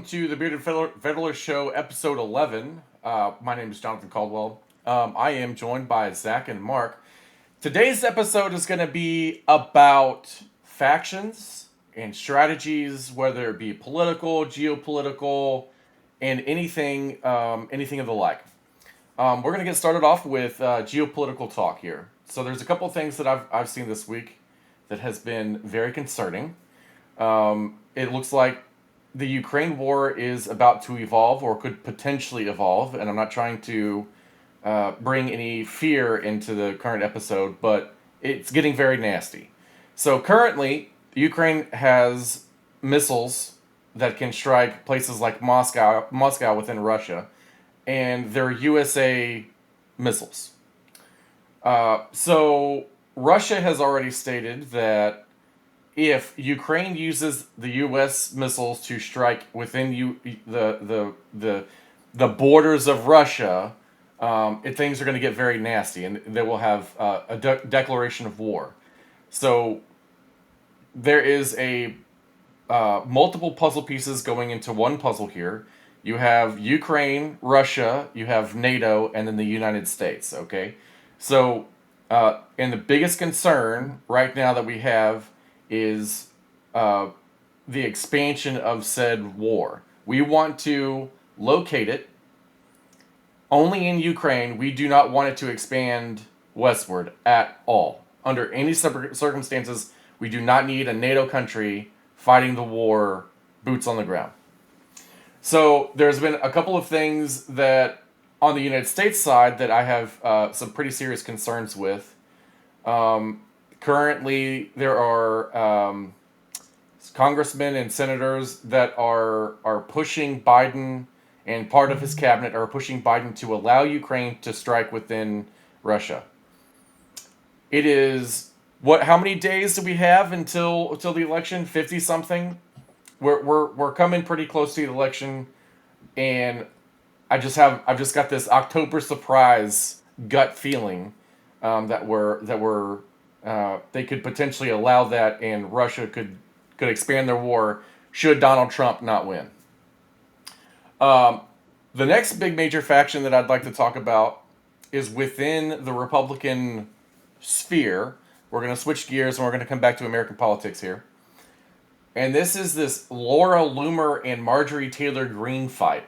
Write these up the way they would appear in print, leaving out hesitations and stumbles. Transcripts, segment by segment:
to the Bearded Federalist Show, episode 11. My name is Jonathan Caldwell. I am joined by Zach and Mark. Today's episode is going to be about factions and strategies, whether it be political, geopolitical, and anything of the like. We're going to get started off with geopolitical talk here. So there's a couple things that I've seen this week that has been very concerning. It looks like the Ukraine war is about to evolve or could potentially evolve, and I'm not trying to bring any fear into the current episode, but it's getting very nasty. So currently, Ukraine has missiles that can strike places like Moscow within Russia, and they're USA missiles. So Russia has already stated that if Ukraine uses the U.S. missiles to strike within the borders of Russia, things are going to get very nasty, and they will have a declaration of war. So there is a multiple puzzle pieces going into one puzzle here. You have Ukraine, Russia, you have NATO, and then the United States. Okay, so and the biggest concern right now that we have is the expansion of said war. We want to locate it only in Ukraine. We do not want it to expand westward at all. Under any circumstances, we do not need a NATO country fighting the war, boots on the ground. So there's been a couple of things that on the United States side that I have some pretty serious concerns with. Currently, there are congressmen and senators that are pushing Biden, and part of his cabinet are pushing Biden to allow Ukraine to strike within Russia. It is what? How many days do we have until the election? 50 something. We're coming pretty close to the election, and I've just got this October surprise gut feeling that they could potentially allow that, and Russia could expand their war should Donald Trump not win. The next big major faction that I'd like to talk about is within the Republican sphere. We're going to switch gears and we're going to come back to American politics here. And this Laura Loomer and Marjorie Taylor Greene fight.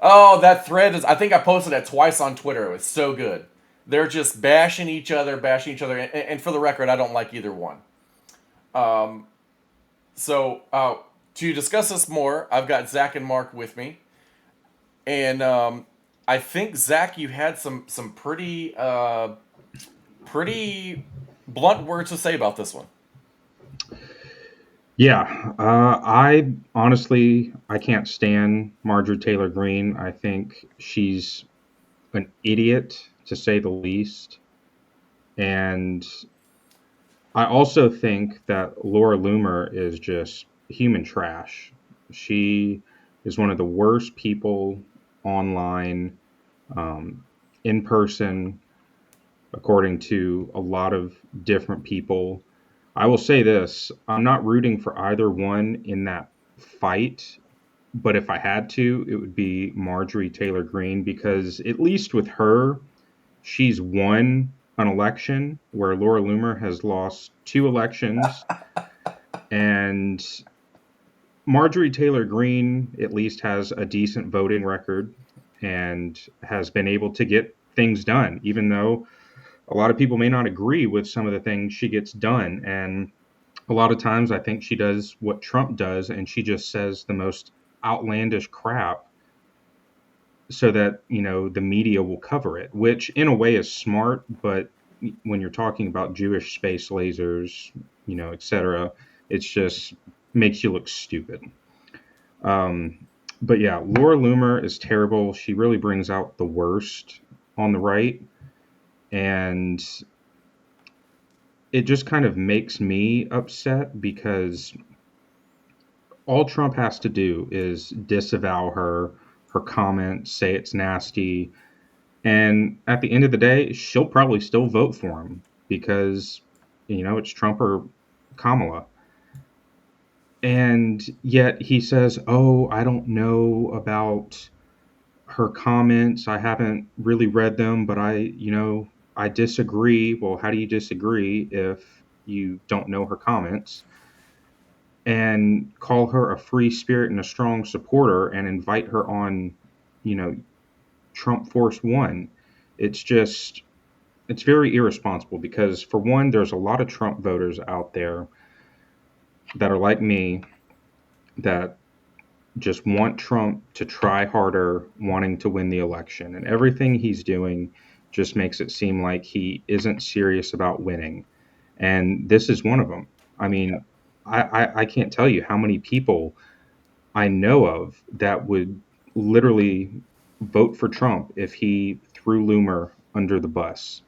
Oh, that thread is. I think I posted that twice on Twitter. It was so good. They're just bashing each other. And for the record, I don't like either one. So to discuss this more, I've got Zach and Mark with me. And I think, Zach, you had some pretty blunt words to say about this one. Yeah, I honestly I can't stand Marjorie Taylor Greene. I think she's an idiot to say the least, and I also think that Laura Loomer is just human trash. She is one of the worst people online, um, in person, according to a lot of different people. I will say this, I'm not rooting for either one in that fight, but if I had to, it would be Marjorie Taylor Greene because at least with her, she's won an election where Laura Loomer has lost two elections, and Marjorie Taylor Greene at least has a decent voting record and has been able to get things done, even though a lot of people may not agree with some of the things she gets done. And a lot of times I think she does what Trump does and she just says the most outlandish crap so that, the media will cover it, which in a way is smart, but when you're talking about Jewish space lasers, etc., it's just makes you look stupid. Um, but yeah, Laura Loomer is terrible. She really brings out the worst on the right, and it just kind of makes me upset because all Trump has to do is disavow her comments, say it's nasty, and at the end of the day, she'll probably still vote for him because it's Trump or Kamala. And yet he says, "Oh, I don't know about her comments. I haven't really read them, but I disagree." Well, how do you disagree if you don't know her comments? And call her a free spirit and a strong supporter and invite her on, you know, Trump Force One. It's just, it's very irresponsible because, for one, there's a lot of Trump voters out there that are like me, that just want Trump to try harder, wanting to win the election. And everything he's doing just makes it seem like he isn't serious about winning. And this is one of them. I mean, I can't tell you how many people I know of that would literally vote for Trump if he threw Loomer under the bus.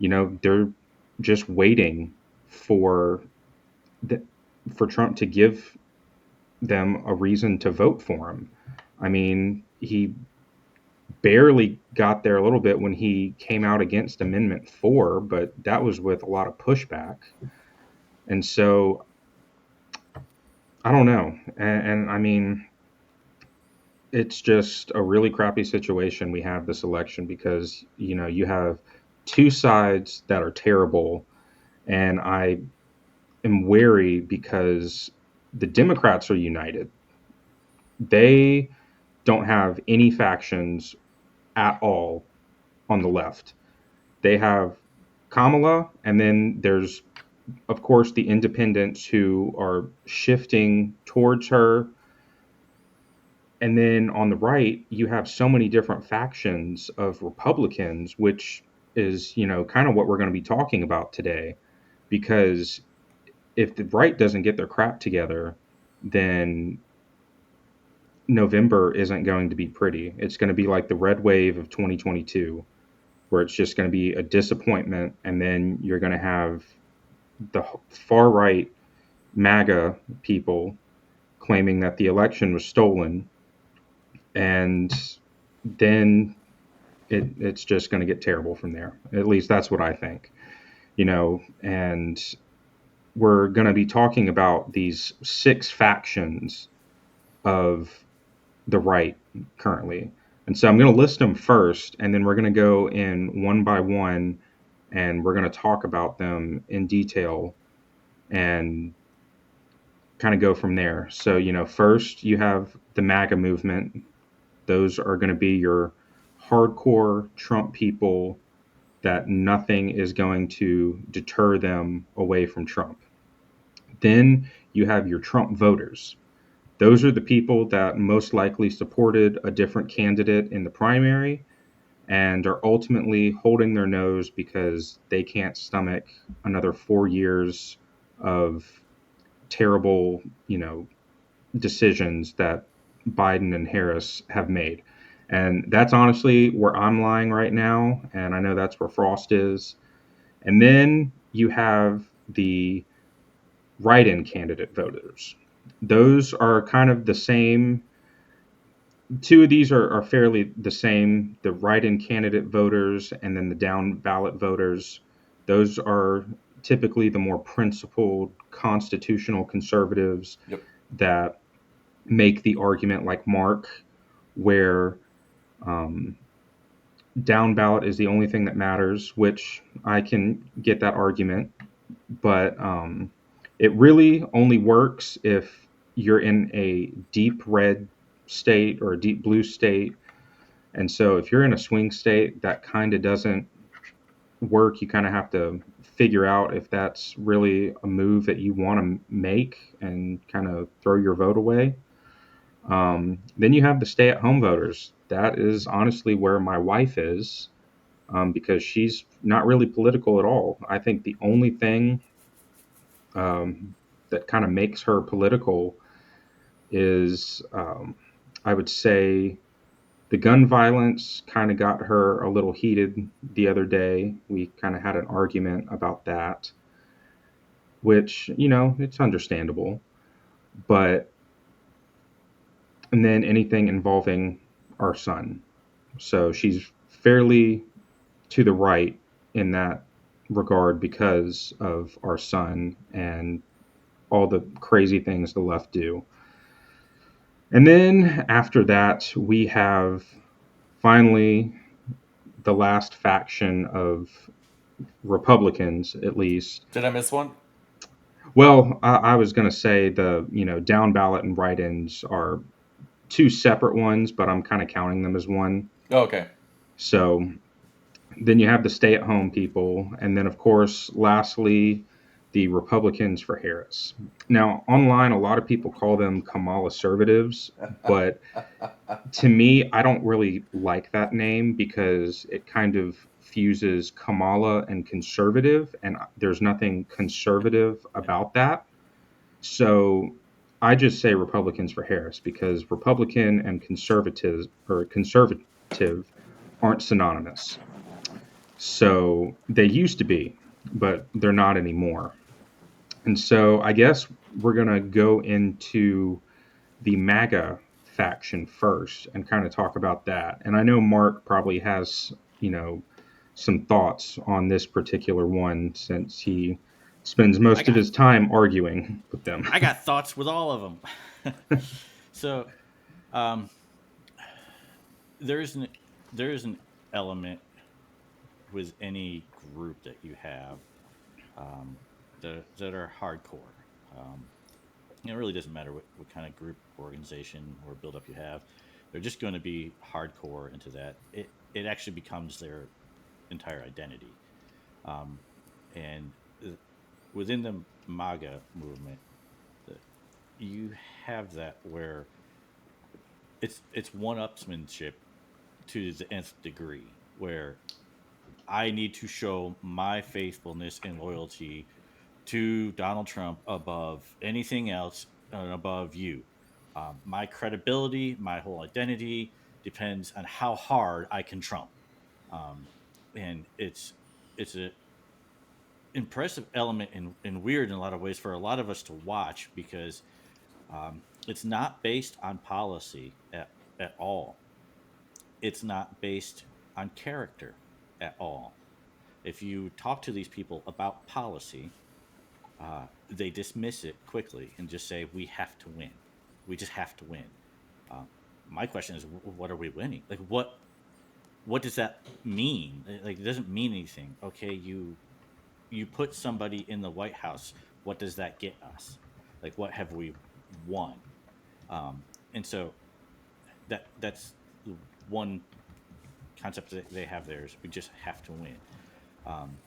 They're just waiting for the, for Trump to give them a reason to vote for him. I mean, he barely got there a little bit when he came out against Amendment 4, but that was with a lot of pushback. And so I don't know. And I mean, it's just a really crappy situation we have this election because, you have two sides that are terrible. And I am wary because the Democrats are united. They don't have any factions at all on the left. They have Kamala, and then there's, of course, the independents who are shifting towards her. And then on the right, you have so many different factions of Republicans, which is, kind of what we're going to be talking about today. Because if the right doesn't get their crap together, then November isn't going to be pretty. It's going to be like the red wave of 2022, where it's just going to be a disappointment. And then you're going to have the far right MAGA people claiming that the election was stolen. And then it's just going to get terrible from there. At least that's what I think. And we're going to be talking about these six factions of the right currently. And so I'm going to list them first, and then we're going to go in one by one, and we're going to talk about them in detail and kind of go from there. So, first you have the MAGA movement. Those are going to be your hardcore Trump people that nothing is going to deter them away from Trump. Then you have your Trump voters. Those are the people that most likely supported a different candidate in the primary and are ultimately holding their nose because they can't stomach another 4 years of terrible, decisions that Biden and Harris have made. And that's honestly where I'm lying right now. And I know that's where Frost is. And then you have the write in candidate voters. Those are kind of the same. Two of these are fairly the same, the write in candidate voters and then the down ballot voters. Those are typically the more principled constitutional conservatives Yep. that make the argument like Mark, where um, down ballot is the only thing that matters, which I can get that argument. But it really only works if you're in a deep red state or a deep blue state. And so if you're in a swing state, that kind of doesn't work. You kind of have to figure out if that's really a move that you want to make and kind of throw your vote away. Then you have the stay at home voters. That is honestly where my wife is, because she's not really political at all. I think the only thing that kind of makes her political is, I would say, the gun violence kind of got her a little heated the other day. We kind of had an argument about that, which, it's understandable. But, and then anything involving our son. So she's fairly to the right in that regard because of our son. And all the crazy things the left do. And then after that, we have finally the last faction of Republicans, at least. Did I miss one? Well, I was going to say the down ballot and write-ins are two separate ones, but I'm kind of counting them as one. Oh, okay. So then you have the stay-at-home people, and then of course, lastly, the Republicans for Harris. Now, online, a lot of people call them Kamala conservatives, but to me, I don't really like that name because it kind of fuses Kamala and conservative, and there's nothing conservative about that. So I just say Republicans for Harris because Republican and conservative aren't synonymous. So they used to be, but they're not anymore. And so I guess we're going to go into the MAGA faction first and kind of talk about that. And I know Mark probably has, some thoughts on this particular one since he spends I most of got his time arguing with them. I got thoughts with all of them. So um, there's an there's an element with any group that you have um, that are hardcore. Um, it really doesn't matter what kind of group, organization, or buildup you have. They're just going to be hardcore into that. It actually becomes their entire identity. Um, and within the MAGA movement, the, you have that where it's one-upsmanship to the nth degree, where I need to show my faithfulness and loyalty to Donald Trump above anything else and above you. My credibility, my whole identity depends on how hard I can Trump. Um, and it's a impressive element and weird in a lot of ways for a lot of us to watch because it's not based on policy at all. It's not based on character at all. If you talk to these people about policy, they dismiss it quickly and just say, "We have to win. We just have to win." Uh, my question is, what are we winning? Like, what does that mean? Like, it doesn't mean anything. Okay, you put somebody in the White House. What does that get us? Like, what have we won? And so that's one concept that they have there is we just have to win. Um,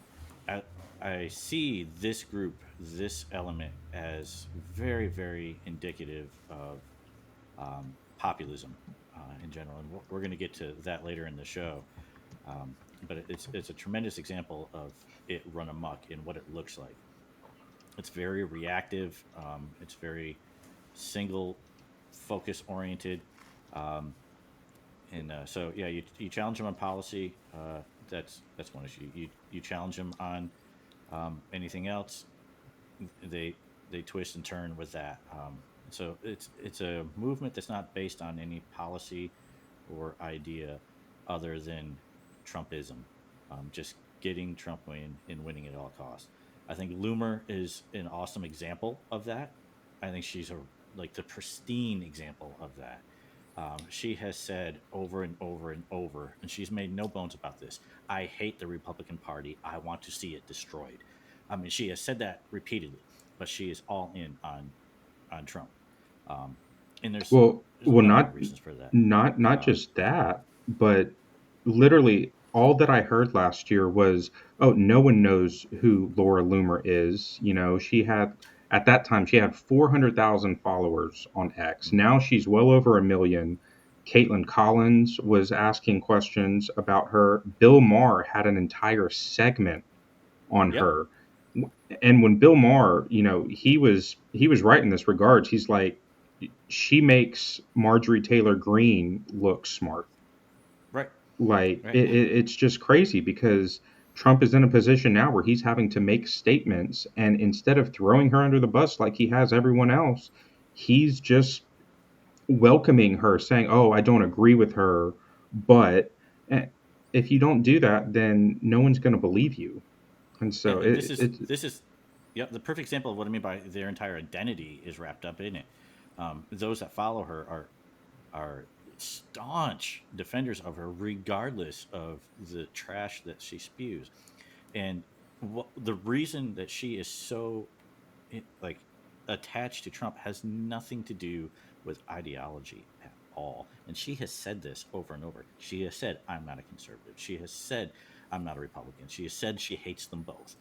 I, I see this group, this element, as very, very indicative of populism in general, and we're going to get to that later in the show. But it's a tremendous example of it run amok in what it looks like. It's very reactive. It's very single focus oriented. Um, and so yeah, you challenge them on policy. That's one issue. You challenge them on anything else, they they twist and turn with that. So it's a movement that's not based on any policy or idea other than Trumpism, just getting Trump win and winning at all costs. I think Loomer is an awesome example of that. I think she's a like the pristine example of that. She has said over and over and over, and she's made no bones about this. I hate the Republican Party. I want to see it destroyed. I mean, she has said that repeatedly, but she is all in on Trump. Um, and Well, there's a well, number of not reasons for that. not Um, just that, but literally all that I heard last year was, "Oh, no one knows who Laura Loomer is." She had at that time she had 400,000 followers on X. mhm. Now she's well over a million. Caitlin Collins was asking questions about her. Bill Maher had an entire segment on Yep. her. And when Bill Maher, he was right in this regards. He's like, she makes Marjorie Taylor Greene look smart. Right. Like Right. it's just crazy because Trump is in a position now where he's having to make statements, and instead of throwing her under the bus like he has everyone else, he's just welcoming her, saying, "Oh, I don't agree with her, but eh, if you don't do that, then no one's going to believe you." And Yeah. so And it, it this is Yep, the perfect example of what I mean by their entire identity is wrapped up in it. Those that follow her are staunch defenders of her, regardless of the trash that she spews. And the reason that she is so like attached to Trump has nothing to do with ideology at all. And she has said this over and over. She has said, "I'm not a conservative." She has said, "I'm not a Republican." She has said she hates them both.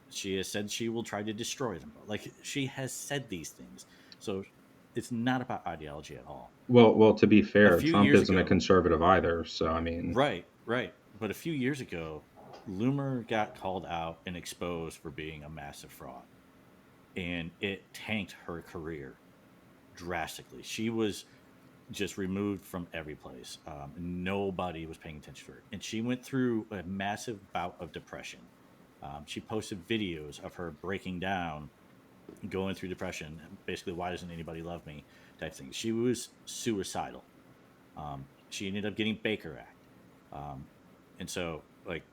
She has said she will try to destroy them both. Like, she has said these things. So it's not about ideology at all. Well, to be A fair, few Trump years isn't a ago, conservative either. So I mean, right, right. But a few years ago, Loomer got called out and exposed for being a massive fraud, and it tanked her career drastically. She was just removed from every place. Nobody was paying attention to her, and she went through a massive bout of depression. She posted videos of her breaking down, going through depression, basically, "Why doesn't anybody love me?" type thing. She was suicidal. She ended up getting Baker Act, um, and so, like,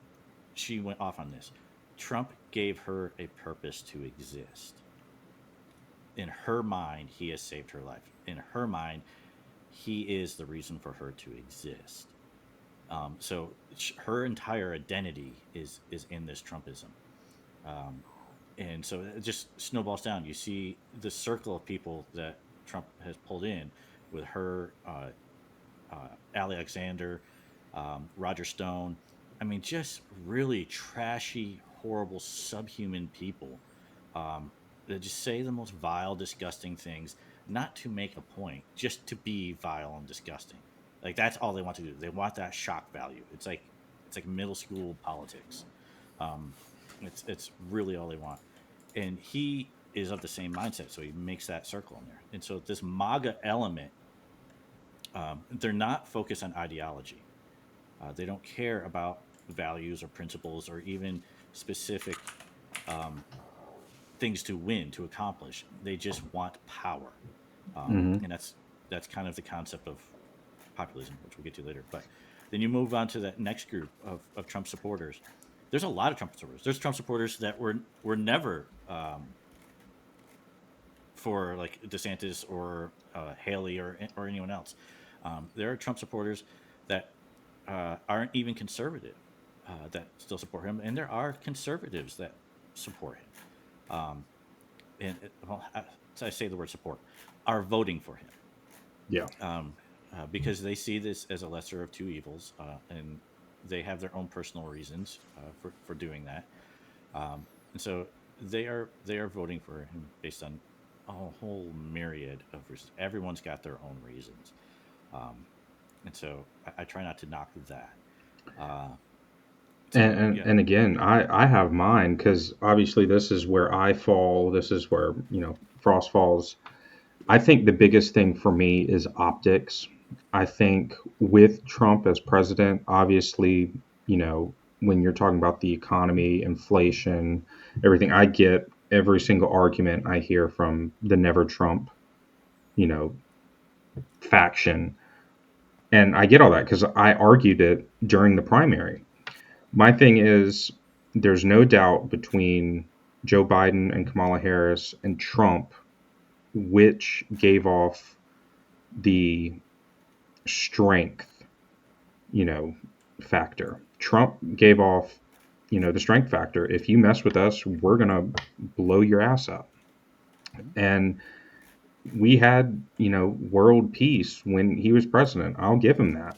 she went off on this. Trump gave her a purpose to exist. In her mind, he has saved her life. In her mind, he is the reason for her to exist. So her entire identity is in this Trumpism, um, and so it just snowballs down. You see the circle of people that Trump has pulled in with her, Alexander, Roger Stone. I mean, just really trashy, horrible, subhuman people, that just say the most vile, disgusting things, not to make a point, just to be vile and disgusting. Like, that's all they want to do. They want that shock value. It's like middle school politics. Um, it's really all they want. And he is of the same mindset, so he makes that circle in there. And so this MAGA element, they're not focused on ideology. They don't care about values or principles or even specific, um, things to win, to accomplish. They just want power, hmm and that's kind of the concept of populism, which we'll get to later. But then you move on to that next group of Trump supporters. There's a lot of Trump supporters. There's Trump supporters that were never, for like DeSantis or Haley or anyone else. There are Trump supporters that aren't even conservative, that still support him, and there are conservatives that support him. Well, as I say the word support, are voting for him, yeah. because they see this as a lesser of two evils, and they have their own personal reasons, for doing that. And so they are voting for him based on a whole myriad of reasons. Everyone's got their own reasons, um, and so I try not to knock that. Uh, And so and, yeah, and again, I have mine because obviously this is where I fall. This is where Frost falls. I think the biggest thing for me is optics. I think with Trump as president, obviously, when you're talking about the economy, inflation, everything, I get every single argument I hear from the never Trump, you know, faction. And I get all that because I argued it during the primary. My thing is, there's no doubt between Joe Biden and Kamala Harris and Trump, which gave off the strength, you know, factor. Trump gave off, the strength factor. If you mess with us, we're going to blow your ass up. Mhm. And we had, world peace when he was president. I'll give him that.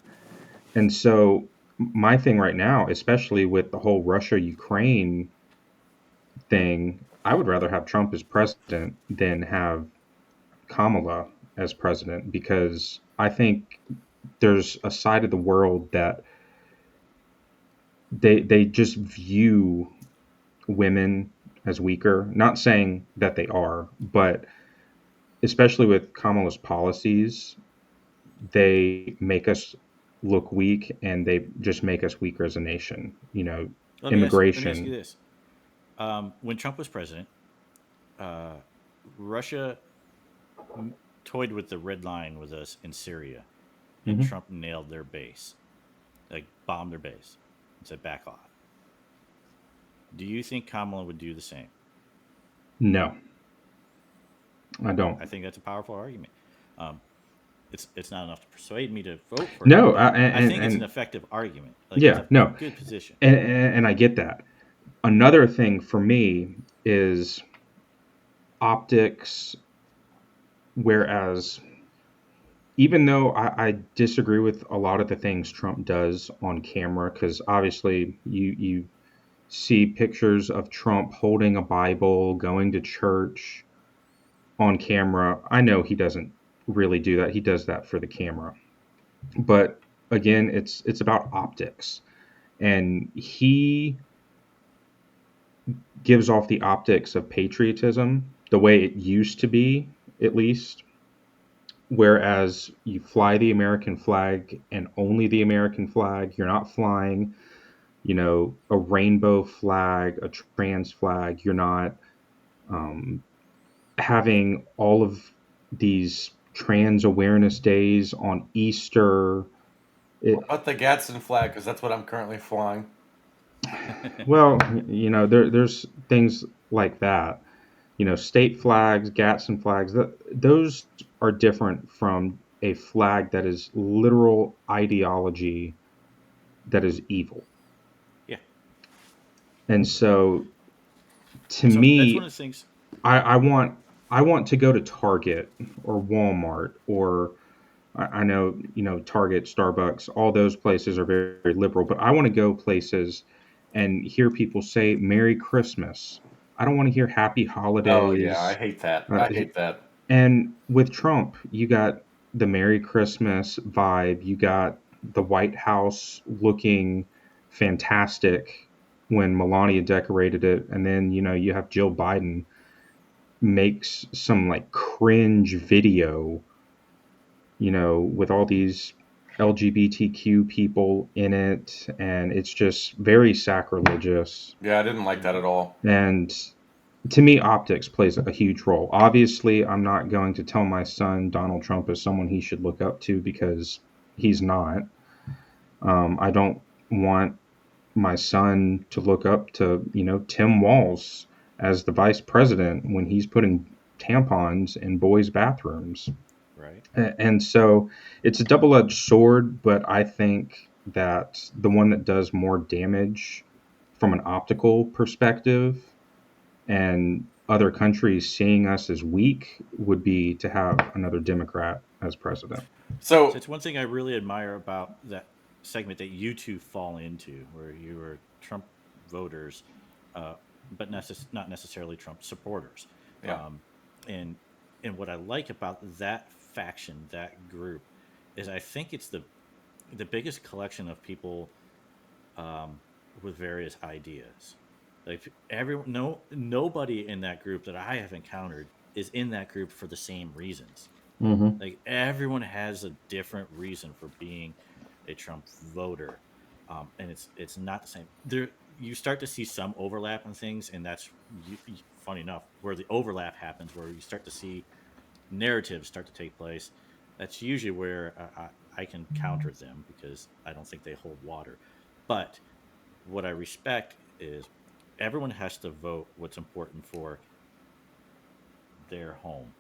And so my thing right now, especially with the whole Russia Ukraine thing, I would rather have Trump as president than have Kamala as president because I think there's a side of the world that they just view women as weaker. Not saying that they are, but especially with Kamala's policies, they make us look weak and they just make us weaker as a nation. let me ask you Immigration. this: when Trump was president, uh, Russia m- toyed with the red line with us in Syria, and hmm Trump nailed their base, like bombed their base, and said, "Back off." Do you think Kamala would do the same? No, I don't. I think that's a powerful argument. Um, it's not enough to persuade me to vote for him, No, but I think it's an and effective argument. Like it's yeah, a no, good position. and I get that. Another thing for me is optics, whereas even though I disagree with a lot of the things Trump does on camera, because obviously you see pictures of Trump holding a Bible, going to church on camera. I know he doesn't really do that. He does that for the camera. But again, it's about optics. And he gives off the optics of patriotism the way it used to be, at least. Whereas you fly the American flag and only the American flag, you're not flying, a rainbow flag, a trans flag. You're not um, having all of these trans awareness days on Easter. What It, about the Gadsden flag? Because that's what I'm currently flying. well, there's things like that. State flags, Gadsden flags. Those are different from a flag that is literal ideology that is evil. Yeah. And so, to So that's one me, of the things. I want to go to Target or Walmart or I know, Target, Starbucks, all those places are very, very liberal, but I want to go places and hear people say Merry Christmas. I don't want to hear Happy Oh yeah, I Holidays. hate that. Uh, I hate that. and with Trump, you got the Merry Christmas vibe. You got the White House looking fantastic when Melania decorated it. And then, you have Jill Biden makes some like cringe video, with all these LGBTQ people in it, and it's just very sacrilegious. Yeah, I didn't like that at all. And to me, optics plays a huge role. Obviously, I'm not going to tell my son Donald Trump is someone he should look up to because he's not. I don't want my son to look up to, Tim Walz as the vice president when he's putting tampons in boys' bathrooms. Right. And so it's a double edged sword, but I think that the one that does more damage from an optical perspective and other countries seeing us as weak would be to have another Democrat as president. So So it's one thing I really admire about that segment that you two fall into, where you are Trump voters, uh, but not necessarily Trump supporters. yeah, Um, and what I like about that faction, that group, is I think it's the biggest collection of people um, with various ideas. Like everyone, nobody in that group that I have encountered is in that group for the same reasons. Hmm. Like everyone has a different reason for being a Trump voter, and it's not the same. There, you start to see some overlap in things, and that's funny enough where the overlap happens, where you start to see narratives start to take place. That's usually where I can counter them because I don't think they hold water. But what I respect is everyone has to vote what's important for their home,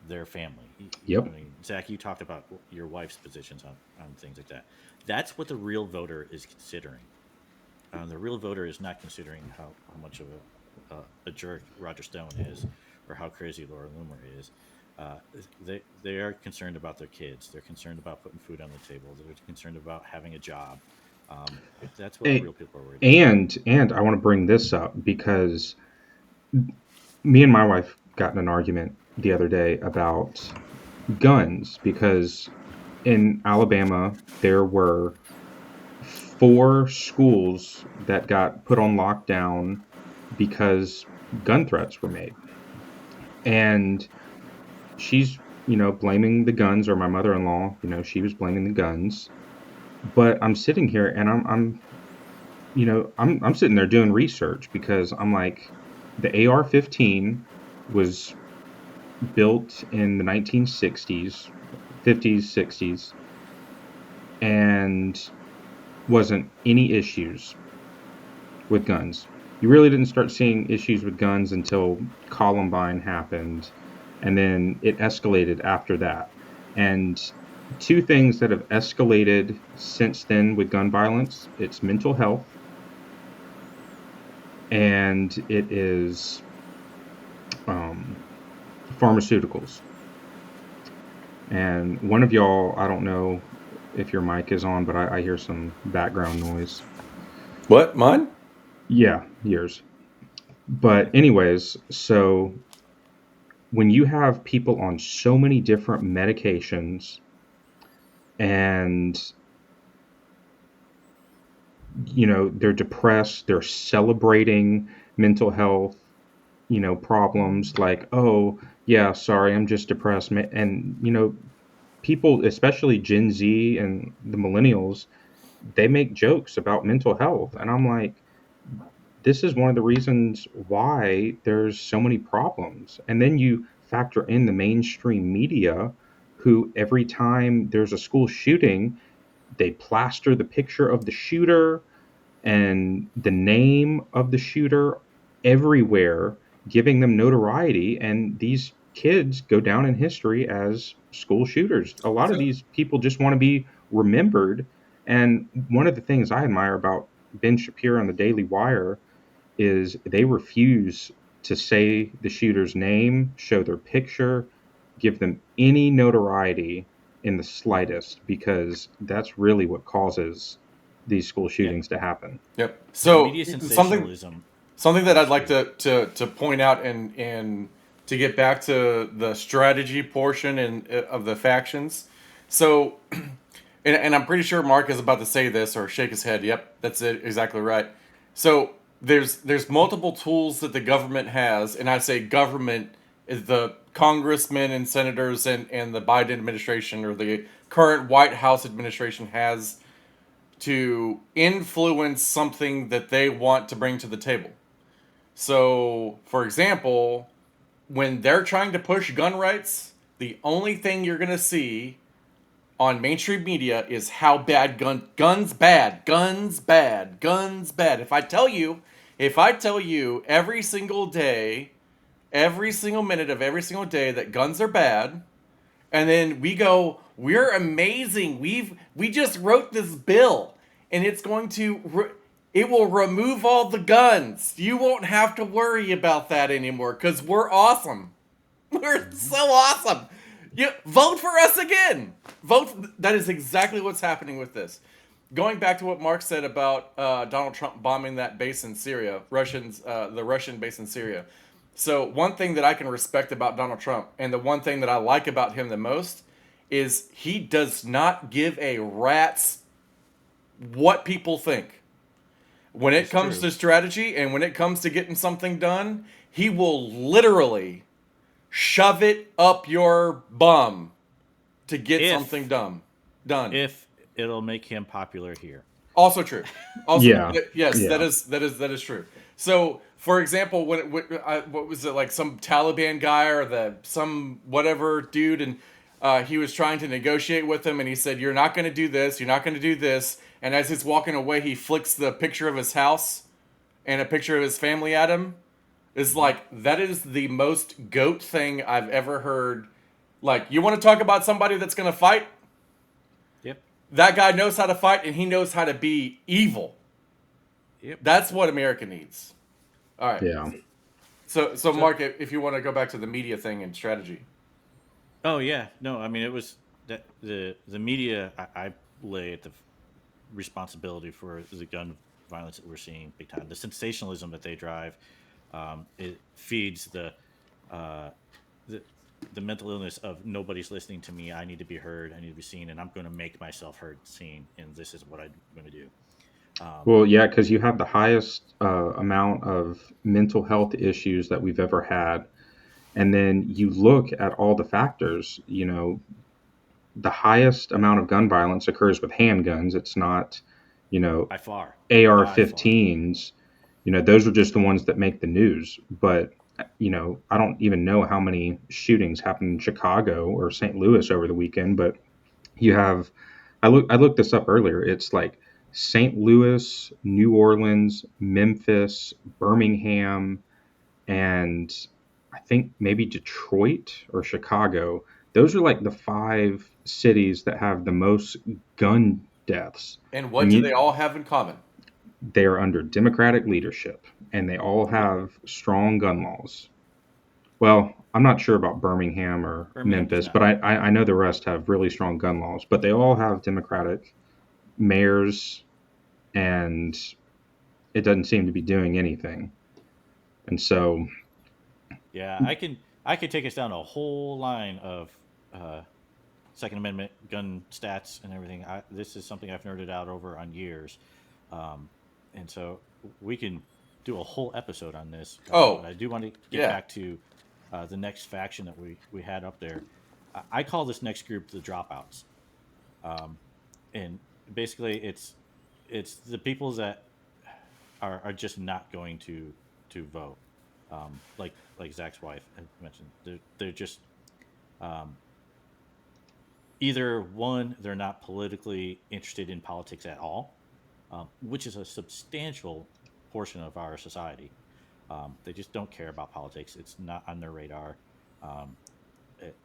their family. I Yep. mean, Zach, you talked about your wife's positions on things like that. That's what the real voter is considering. The real voter is not considering how much of a jerk Roger Stone is or how crazy Laura Loomer is. Uh, they are concerned about their kids. They're concerned about putting food on the table. They're concerned about having a job. That's what A- real people are worried about. and I want to bring this up because me and my wife got in an argument the other day about guns because in Alabama there were 4 schools that got put on lockdown because gun threats were made. And she's, blaming the guns, or my mother-in-law, she was blaming the guns. But I'm sitting here and I'm sitting there doing research because I'm like, the AR-15 was built in the 1960s, 50s, 60s, and wasn't any issues with guns. You really didn't start seeing issues with guns until Columbine happened, and then it escalated after that. And two things that have escalated since then with gun violence, it's mental health and it is um, pharmaceuticals. And one of y'all, I don't know if your mic is on, but I hear some background noise. What? Mine? Yeah, yours. But anyways, so when you have people on so many different medications and they're depressed, they're celebrating mental health, problems like, oh, yeah, sorry, I'm just depressed. And people, especially Gen Z and the millennials, they make jokes about mental health, and I'm like, this is one of the reasons why there's so many problems. And then you factor in the mainstream media, who every time there's a school shooting, they plaster the picture of the shooter and the name of the shooter everywhere, giving them notoriety. And these kids go down in history as school shooters. A lot of these people just want to be remembered. And one of the things I admire about Ben Shapiro on the Daily Wire is they refuse to say the shooter's name, show their picture, give them any notoriety in the slightest, because that's really what causes these school Yeah. shootings to happen. Yep. Yeah, So media something sensationalism. something that I'd like That's to point out, and to get back to the strategy portion and of the factions. So, and I'm pretty sure Mark is about to say this or shake his head. Yep, that's it, exactly right. So there's multiple tools that the government has, and I say government is the congressmen and senators and the Biden administration or the current White House administration has to influence something that they want to bring to the table. So, for example, when they're trying to push gun rights, the only thing you're going to see on mainstream media is how bad guns bad, guns bad, guns bad. If I tell you every single day, every single minute of every single day that guns are bad, and then we go, we're amazing. We just wrote this bill, and it's going to it will remove all the guns. You won't have to worry about that anymore because we're awesome. We're so awesome. You vote for us again. Vote. That is exactly what's happening with this. Going back to what Mark said about Donald Trump bombing that base in Syria, the Russian base in Syria. So one thing that I can respect about Donald Trump, and the one thing that I like about him the most, is he does not give a rat's what people think. When it comes to strategy and when it comes to getting something done, he will literally shove it up your bum to get something done. if it'll make him popular here. Also true. Also, Yeah. yes, Yeah. that is true. So, for example, what was it, like some Taliban guy or some whatever dude, and he was trying to negotiate with him, and he said, "You're not going to do this. You're not going to do this." And as he's walking away, he flicks the picture of his house and a picture of his family at him. It's like, that is the most goat thing I've ever heard. Like, you want to talk about somebody that's going to fight? Yep. That guy knows how to fight, and he knows how to be evil. Yep. That's what America needs. All right. Yeah. So Mark, if you want to go back to the media thing and strategy. Oh yeah, no, I mean it was that the media I lay at the responsibility for the gun violence that we're seeing big time. The sensationalism that they drive, it feeds uh, the the mental illness of nobody's listening to me. I need to be heard. I need to be seen, and I'm going to make myself heard, seen, and this is what I'm going to do. Well, yeah, because you have the highest amount of mental health issues that we've ever had. And then you look at all the factors, the highest amount of gun violence occurs with handguns. It's not, By far, AR-15s. Those are just the ones that make the news. But, I don't even know how many shootings happened in Chicago or St. Louis over the weekend. But you have, I looked this up earlier. It's like St. Louis, New Orleans, Memphis, Birmingham, and I think maybe Detroit or Chicago. Those are like the 5 cities that have the most gun deaths. And what And do they all have in common? they are under Democratic leadership, and they all have strong gun laws. Well, I'm not sure about Birmingham or Birmingham does Memphis, not. but I know the rest have really strong gun laws. But they all have Democratic mayors, and it doesn't seem to be doing anything. And so, Yeah, I could take us down a whole line of uh, Second Amendment gun stats and everything. This is something I've nerded out over on years, um, and so we can do a whole episode on this. Oh, But I do want to get yeah. back to the next faction that we had up there. I call this next group the dropouts, um, and basically it's the people that are just not going to vote. Like Zach's wife had mentioned, they're just um, either one, they're not politically interested in politics at all, which is a substantial portion of our society. They just don't care about politics. It's not on their radar. Um, it,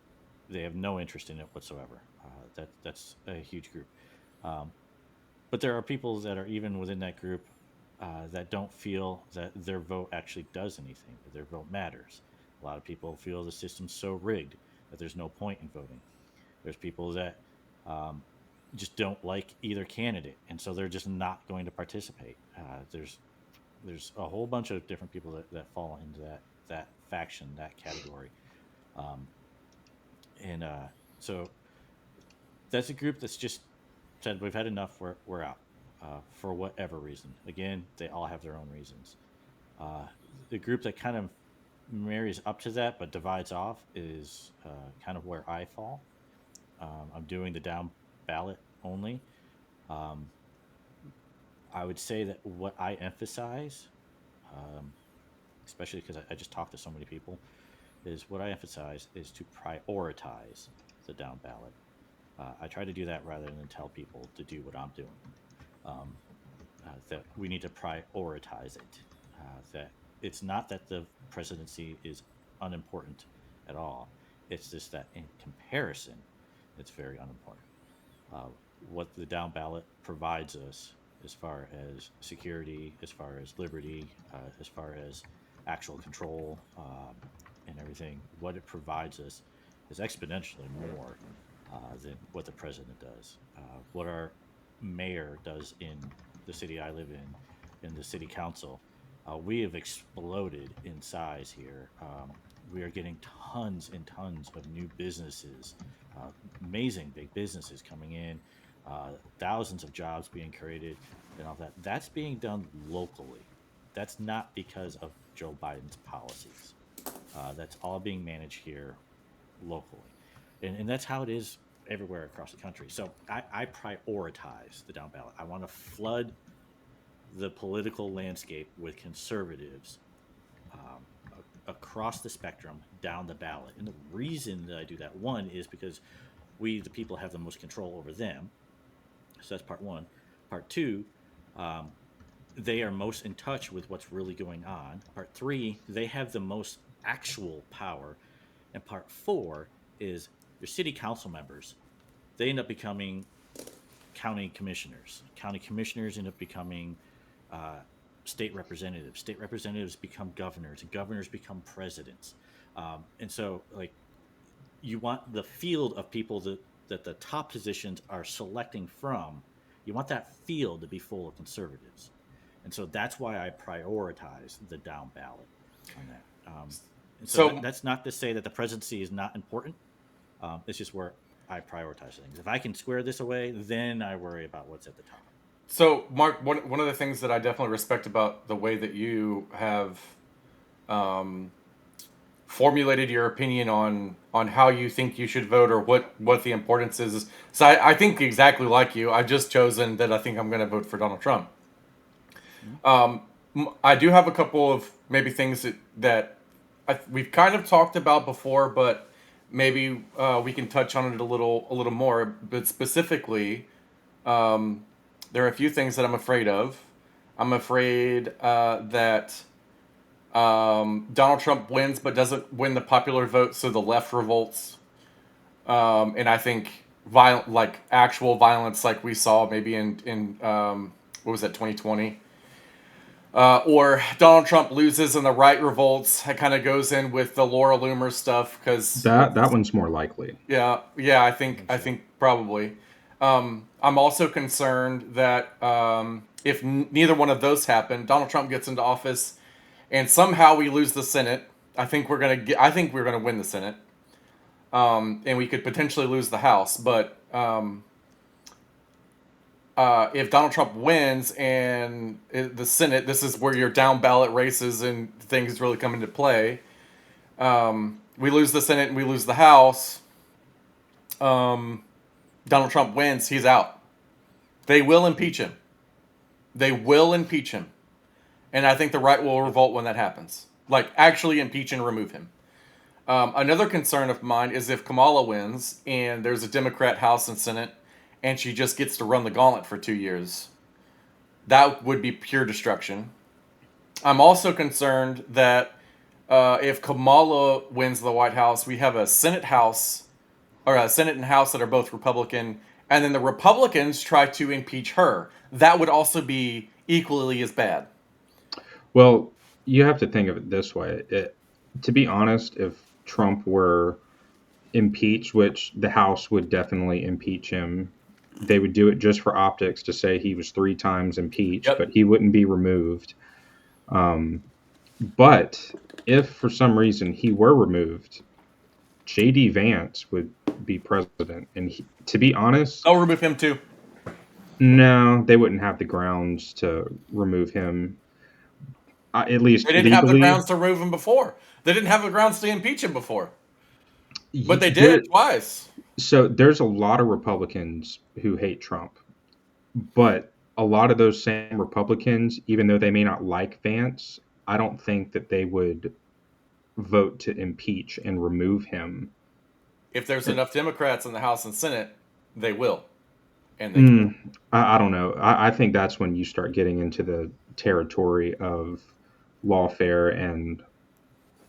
they have no interest in it whatsoever. That's a huge group. Um, but there are people that are even within that group that don't feel that their vote actually does anything, that their vote matters. A lot of people feel the system's so rigged that there's no point in voting. There's people that um, just don't like either candidate, and so they're just not going to participate. There's a whole bunch of different people that fall into that faction, that category, um, and so that's a group that's just said we've had enough. We're out for whatever reason. Again, they all have their own reasons. Uh, the group that kind of marries up to that but divides off is kind of where I fall. I'm doing the down ballot only. Um, I would say that what I emphasize, um, especially because I just talked to so many people, is what I emphasize is to prioritize the down ballot. I try to do that rather than tell people to do what I'm doing. Um, that we need to prioritize it. That it's not that the presidency is unimportant at all. It's just that in comparison, it's very unimportant. uh, what the down ballot provides us as far as security, as far as liberty, as far as actual control and everything, what it provides us is exponentially more than what the president does. What our mayor does in the city I live in the city council, we have exploded in size here. We are getting tons and tons of new businesses, amazing big businesses coming in, thousands of jobs being created, and all that. That's being done locally. That's not because of Joe Biden's policies. That's all being managed here locally. And that's how it is everywhere across the country. So I prioritize the down ballot. I want to flood the political landscape with conservatives um, across the spectrum down the ballot. And the reason that I do that, one, is because we, the people, have the most control over them. So that's part one. Part two, um, they are most in touch with what's really going on. Part three, they have the most actual power. And part four is your city council members. They end up becoming county commissioners. County commissioners end up becoming uh, state representatives. State representatives become governors, and governors become presidents. And so, like, you want the field of people that the top positions are selecting from. You want that field to be full of conservatives, and so that's why I prioritize the down ballot on that. And so So, that's not to say that the presidency is not important. It's just where I prioritize things. If I can square this away, then I worry about what's at the top. so Mark, one of the things that I definitely respect about the way that you have um, formulated your opinion on how you think you should vote or what the importance is. So I think exactly like you. I've just chosen that I think I'm going to vote for Donald Trump. Mhm. I do have a couple of maybe things that we've kind of talked about before, but maybe we can touch on it a little more. But specifically, there are a few things that I'm afraid of. I'm afraid that Donald Trump wins, but doesn't win the popular vote, so the left revolts. And I think actual violence, like we saw maybe in what was that, 2020, or Donald Trump loses and the right revolts. It kind of goes in with the Laura Loomer stuff because That one's more likely. yeah, I think probably. I'm also concerned that if neither one of those happen, Donald Trump gets into office, and somehow we lose the Senate. I think we're gonna win the Senate, and we could potentially lose the House. But if Donald Trump wins and the Senate, this is where your down ballot races and things really come into play. We lose the Senate and we lose the House. Donald Trump wins, he's out. They will impeach him. They will impeach him. And I think the right will revolt when that happens. Like, actually impeach and remove him. Another concern of mine is if Kamala wins and there's a Democrat House and Senate and she just gets to run the gauntlet for 2 years. That would be pure destruction. I'm also concerned that if Kamala wins the White House, we have a Senate House, or a Senate and House that are both Republican, and then the Republicans try to impeach her. That would also be equally as bad. Well, you have to think of it this way. To be honest, if Trump were impeached, which the House would definitely impeach him, they would do it just for optics to say he was 3 times impeached, Yep. but he wouldn't be removed. But if for some reason he were removed, J.D. Vance would be president. And to be honest, I'll remove him too. no, they wouldn't have the grounds to remove him. At least They didn't legally. have the grounds to remove him before. They didn't have the grounds to impeach him before. But they did twice. So there's a lot of Republicans who hate Trump. But a lot of those same Republicans, even though they may not like Vance, I don't think that they would vote to impeach and remove him. If there's enough Democrats in the House and Senate, they will. And they can. I don't know. I think that's when you start getting into the territory of lawfare and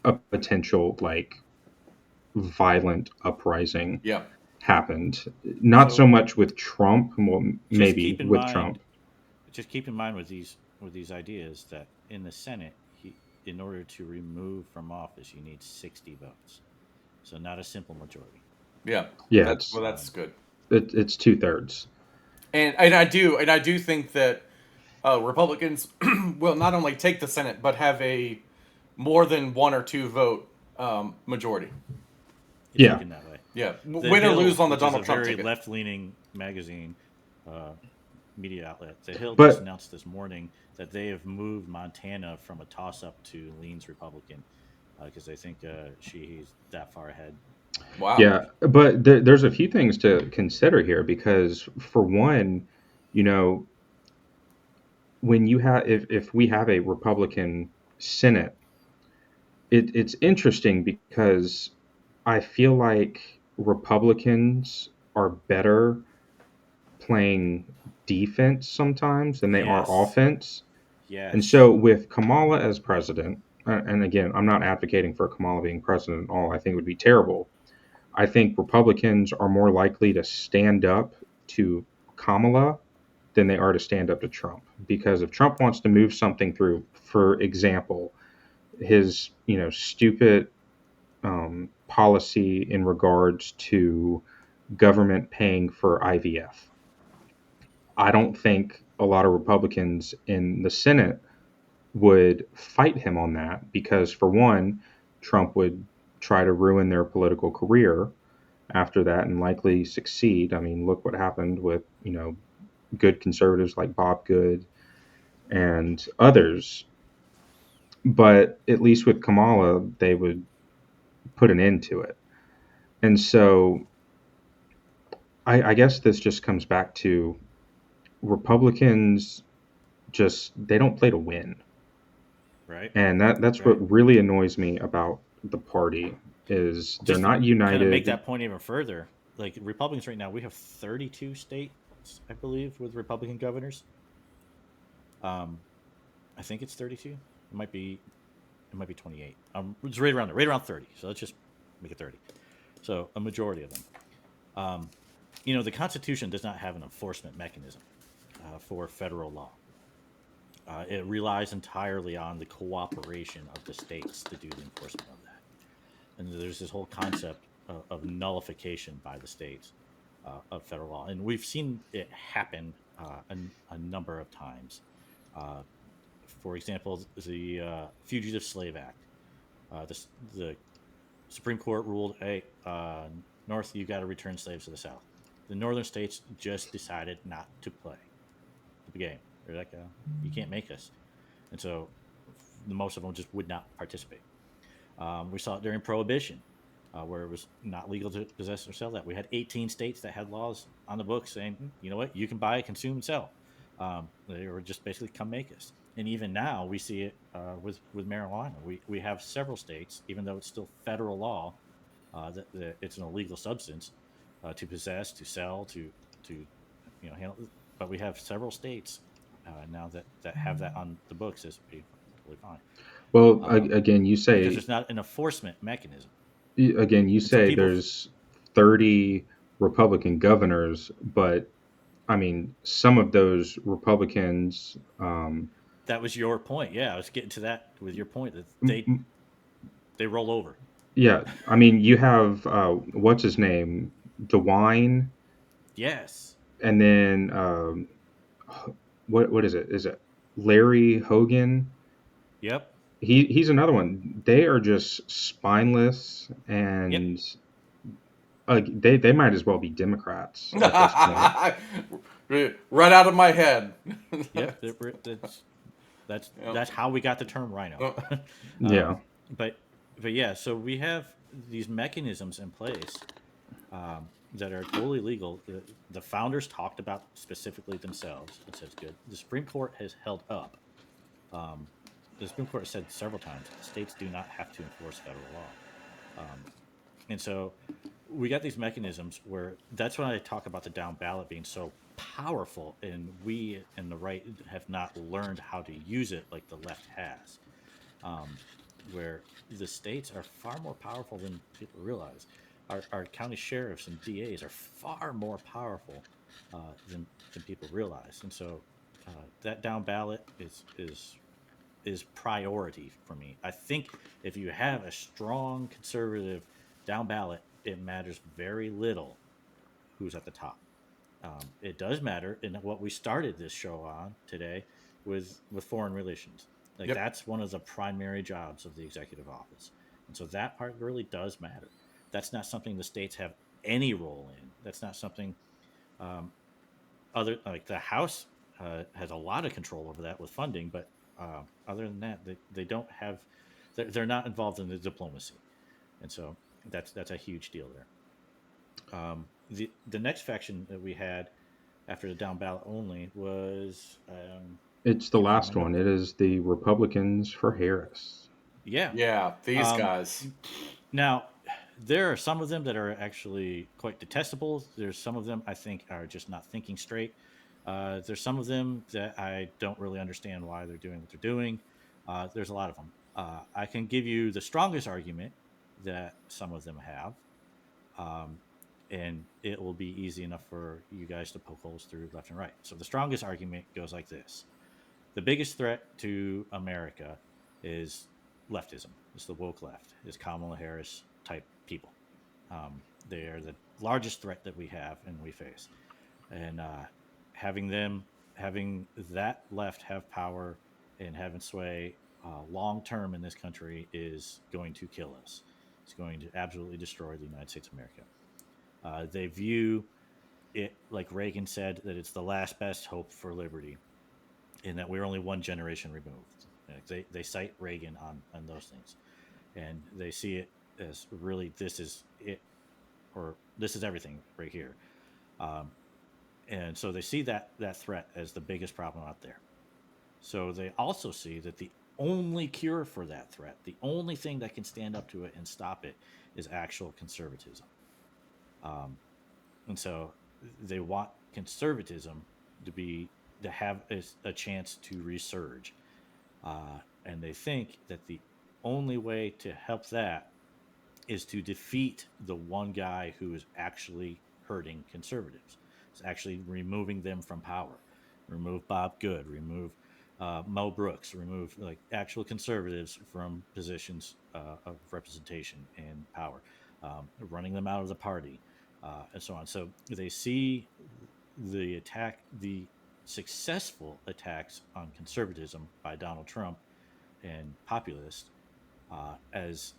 a potential violent uprising happened. Not so much with Trump, well, maybe with Trump. Just keep in mind with these ideas that in the Senate, in order to remove from office, you need 60 votes. So not a simple majority. Yeah. That's good. It's 2/3. And I do think that Republicans will not only take the Senate but have a more than 1 or 2 vote majority. Yeah. That way. Yeah. Win or lose on the Donald Trump ticket. ticket. Left-leaning magazine media outlet. The Hill just announced this morning that they have moved Montana from a toss-up to leans Republican because they think she's that far ahead. Wow. Yeah, but there's a few things to consider here because, for one, when you have if we have a Republican Senate, it's interesting because I feel like Republicans are better playing defense sometimes than they are offense. Yes. And so with Kamala as president, and again, I'm not advocating for Kamala being president at all. I think it would be terrible. I think Republicans are more likely to stand up to Kamala than they are to stand up to Trump. Because if Trump wants to move something through, for example, his stupid policy in regards to government paying for IVF, I don't think a lot of Republicans in the Senate would fight him on that because, for one, Trump would try to ruin their political career after that and likely succeed. I mean, look what happened with, good conservatives like Bob Good and others. But at least with Kamala, they would put an end to it. And so I guess this just comes back to Republicans they don't play to win. Right. And that's what really annoys me about the party is they're not united. Kind of make that point even further. Like Republicans right now, we have 32 state states, I believe, with Republican governors. I think it's 32. It might be 28. It's right around there, right around 30. So let's just make it 30. So a majority of them. The Constitution does not have an enforcement mechanism for federal law. It relies entirely on the cooperation of the states to do the enforcement of that. And there's this whole concept of nullification by the states of federal law, and we've seen it happen a number of times. Uh, for example, the Fugitive Slave Act. The Supreme Court ruled, hey, North, you got to return slaves to the South. The northern states just decided not to play the game. They're like, you can't make us. And so most of them just would not participate. We saw it during Prohibition, where it was not legal to possess or sell that. We had 18 states that had laws on the books saying, you know what, you can buy, consume, and sell. They were just basically come make us. And even now, we see it with marijuana. We have several states, even though it's still federal law, that it's an illegal substance to possess, to sell, to handle. But we have several states now that have that on the books as being totally fine. Well, again, because there's not an enforcement mechanism. you And so say people, there's 30 Republican governors, but I mean, some of those Republicans, that was your point. Yeah, I was getting to that with your point that m- they roll over. yeah, I mean, you have what's his name, DeWine, Yes. and then what is it? Is it Larry Hogan? Yep. He's another one. They are just spineless, Yep. and they might as well be Democrats at this point. Right out of my head. Yep. That's how we got the term rhino. Yeah. But yeah, so we have these mechanisms in place that are totally legal. The founders talked about specifically themselves. It says good. The Supreme Court has held up. Um, the Supreme Court has said several times states do not have to enforce federal law. And so we got these mechanisms where that's when I talk about the down ballot being so powerful, and we and the right have not learned how to use it like the left has. Where the states are far more powerful than people realize. Our county sheriffs and DAs are far more powerful than people realize, and so that down ballot is priority for me. I think if you have a strong conservative down ballot, it matters very little who's at the top. It does matter in what we started this show on today with foreign relations. Like Yep. that's one of the primary jobs of the executive office, and so that part really does matter. That's not something the states have any role in. That's not something um, other like the House has a lot of control over that with funding, but other than that, they don't have. They're not involved in the diplomacy, and so that's a huge deal there. The next faction that we had after the down ballot only was It's the can't find my last one. notes. It is the Republicans for Harris. Yeah. Yeah, these Um, guys. Now there are some of them that are actually quite detestable. There's some of them I think are just not thinking straight. There's some of them that I don't really understand why they're doing what they're doing. There's a lot of them. I can give you the strongest argument that some of them have, um, and it will be easy enough for you guys to poke holes through left and right. So the strongest argument goes like this: the biggest threat to America is leftism. It's the woke left. It's Kamala Harris type people. They are the largest threat that we have and we face. And having that left have power and having sway long term in this country is going to kill us. It's going to absolutely destroy the United States of America. They view it, like Reagan said, that it's the last best hope for liberty, and that we're only one generation removed. Like they cite Reagan on those things, and they see it as really this is it, or this is everything right here. Um, and so they see that threat as the biggest problem out there. So they also see that the only cure for that threat, the only thing that can stand up to it and stop it, is actual conservatism. Um, and so they want conservatism to have a chance to resurge, and they think that the only way to help that is to defeat the one guy who is actually hurting conservatives. It's actually removing them from power. Remove Bob Good, remove Mo Brooks, remove like actual conservatives from positions of representation and power, running them out of the party, and so on. So they see the successful attacks on conservatism by Donald Trump and populists as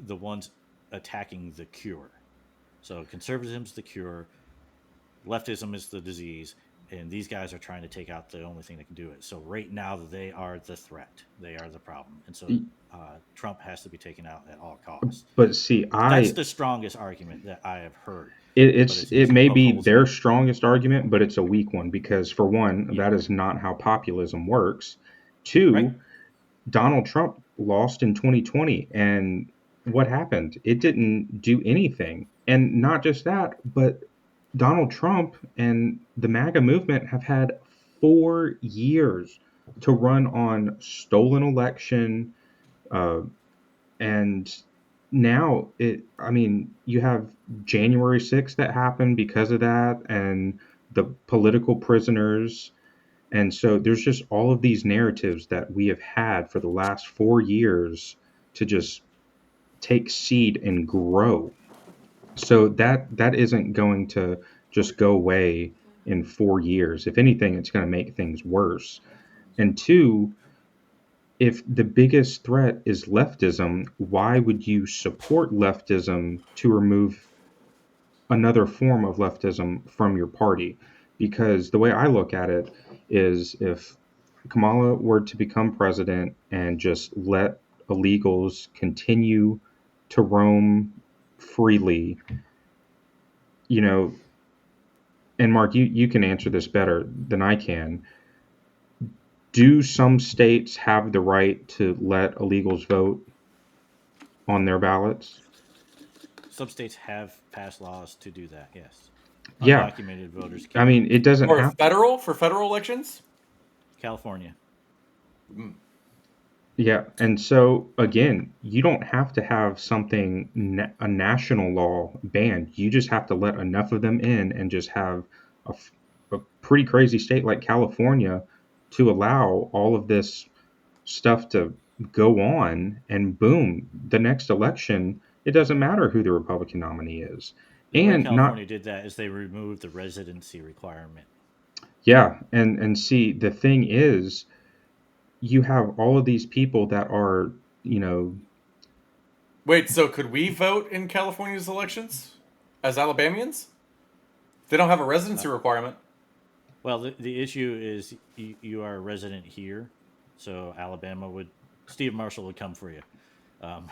the ones attacking the cure. So conservatism's the cure, leftism is the disease, and these guys are trying to take out the only thing that can do it. So right now they are the threat, they are the problem, and so Trump has to be taken out at all costs. But see, That's the strongest argument that I have heard. it may Poke be holes their in it. strongest argument, but it's a weak one because, for one, Yeah. that is not how populism works. Right. Two, Donald Trump lost in 2020, and what happened? It didn't do anything. And not just that, but Donald Trump and the MAGA movement have had 4 years to run on stolen election, uh, and now I mean, you have January 6th that happened because of that, and the political prisoners. And so there's just all of these narratives that we have had for the last 4 years to just take seed and grow. So that isn't going to just go away in 4 years. If anything, it's going to make things worse. And two, if the biggest threat is leftism, why would you support leftism to remove another form of leftism from your party? Because the way I look at it is, if Kamala were to become president and just let illegals continue to roam freely, you know, and Mark, you can answer this better than I can. Do some states have the right to let illegals vote on their ballots? Some states have passed laws to do that. Yes, Yeah. undocumented voters I can. mean, it doesn't Or have. for federal elections. California. Mm. Yeah, and so again, you don't have to have something a national law banned. You just have to let enough of them in and just have a pretty crazy state like California to allow all of this stuff to go on, and boom, the next election, it doesn't matter who the Republican nominee is. The way And not California did that is they removed the residency requirement. Yeah, and see, the thing is, you have all of these people that are, you know, Wait, so could we vote in California's elections as Alabamians? They don't have a residency requirement. Well, the issue is you are a resident here, so Steve Marshall would come for you, um,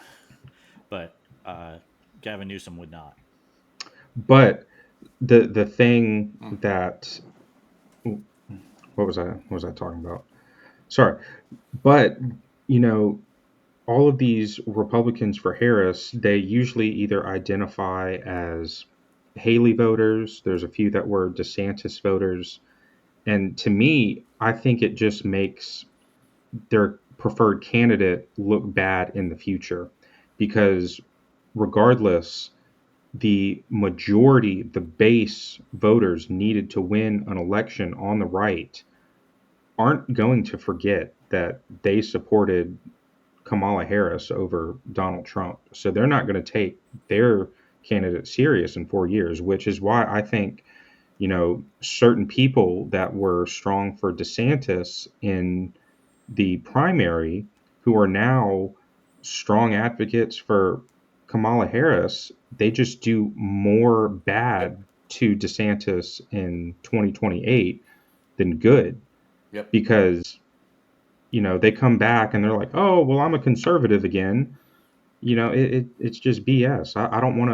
but Gavin Newsom would not. but the thing Mm. that what was I talking about? Sorry, but you know, all of these Republicans for Harris, they usually either identify as Haley voters. There's a few that were DeSantis voters, and to me, I think it just makes their preferred candidate look bad in the future, because regardless, the majority, the base voters needed to win an election on the right, aren't going to forget that they supported Kamala Harris over Donald Trump. So they're not going to take their candidate serious in 4 years, which is why I think, certain people that were strong for DeSantis in the primary, who are now strong advocates for Kamala Harris, they just do more Yep. bad to DeSantis in 2028 than good, Yep. because they come back and they're like, oh well, I'm a conservative again. It's just BS. I don't want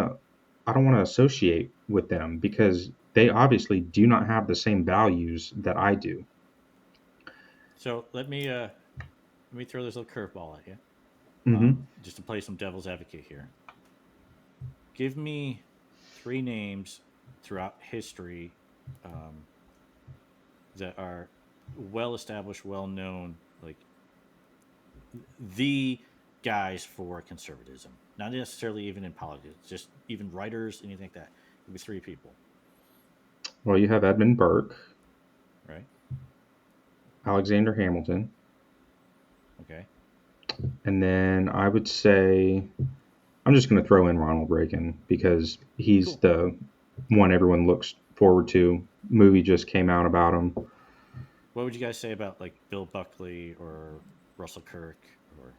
to associate with them, because they obviously do not have the same values that I do. So let me throw this little curveball at you, Hmm. just to play some devil's advocate here. Give me 3 names throughout history that are well established, well known, like the guys for conservatism. Not necessarily even in politics, just even writers, anything like that. It would be three people, Well, you have Edmund Burke, right? Alexander Hamilton, Okay. and then I would say I'm just going to throw in Ronald Reagan because he's Cool. the one everyone looks forward to. Movie just came out about him. What would you guys say about like Bill Buckley or Russell Kirk or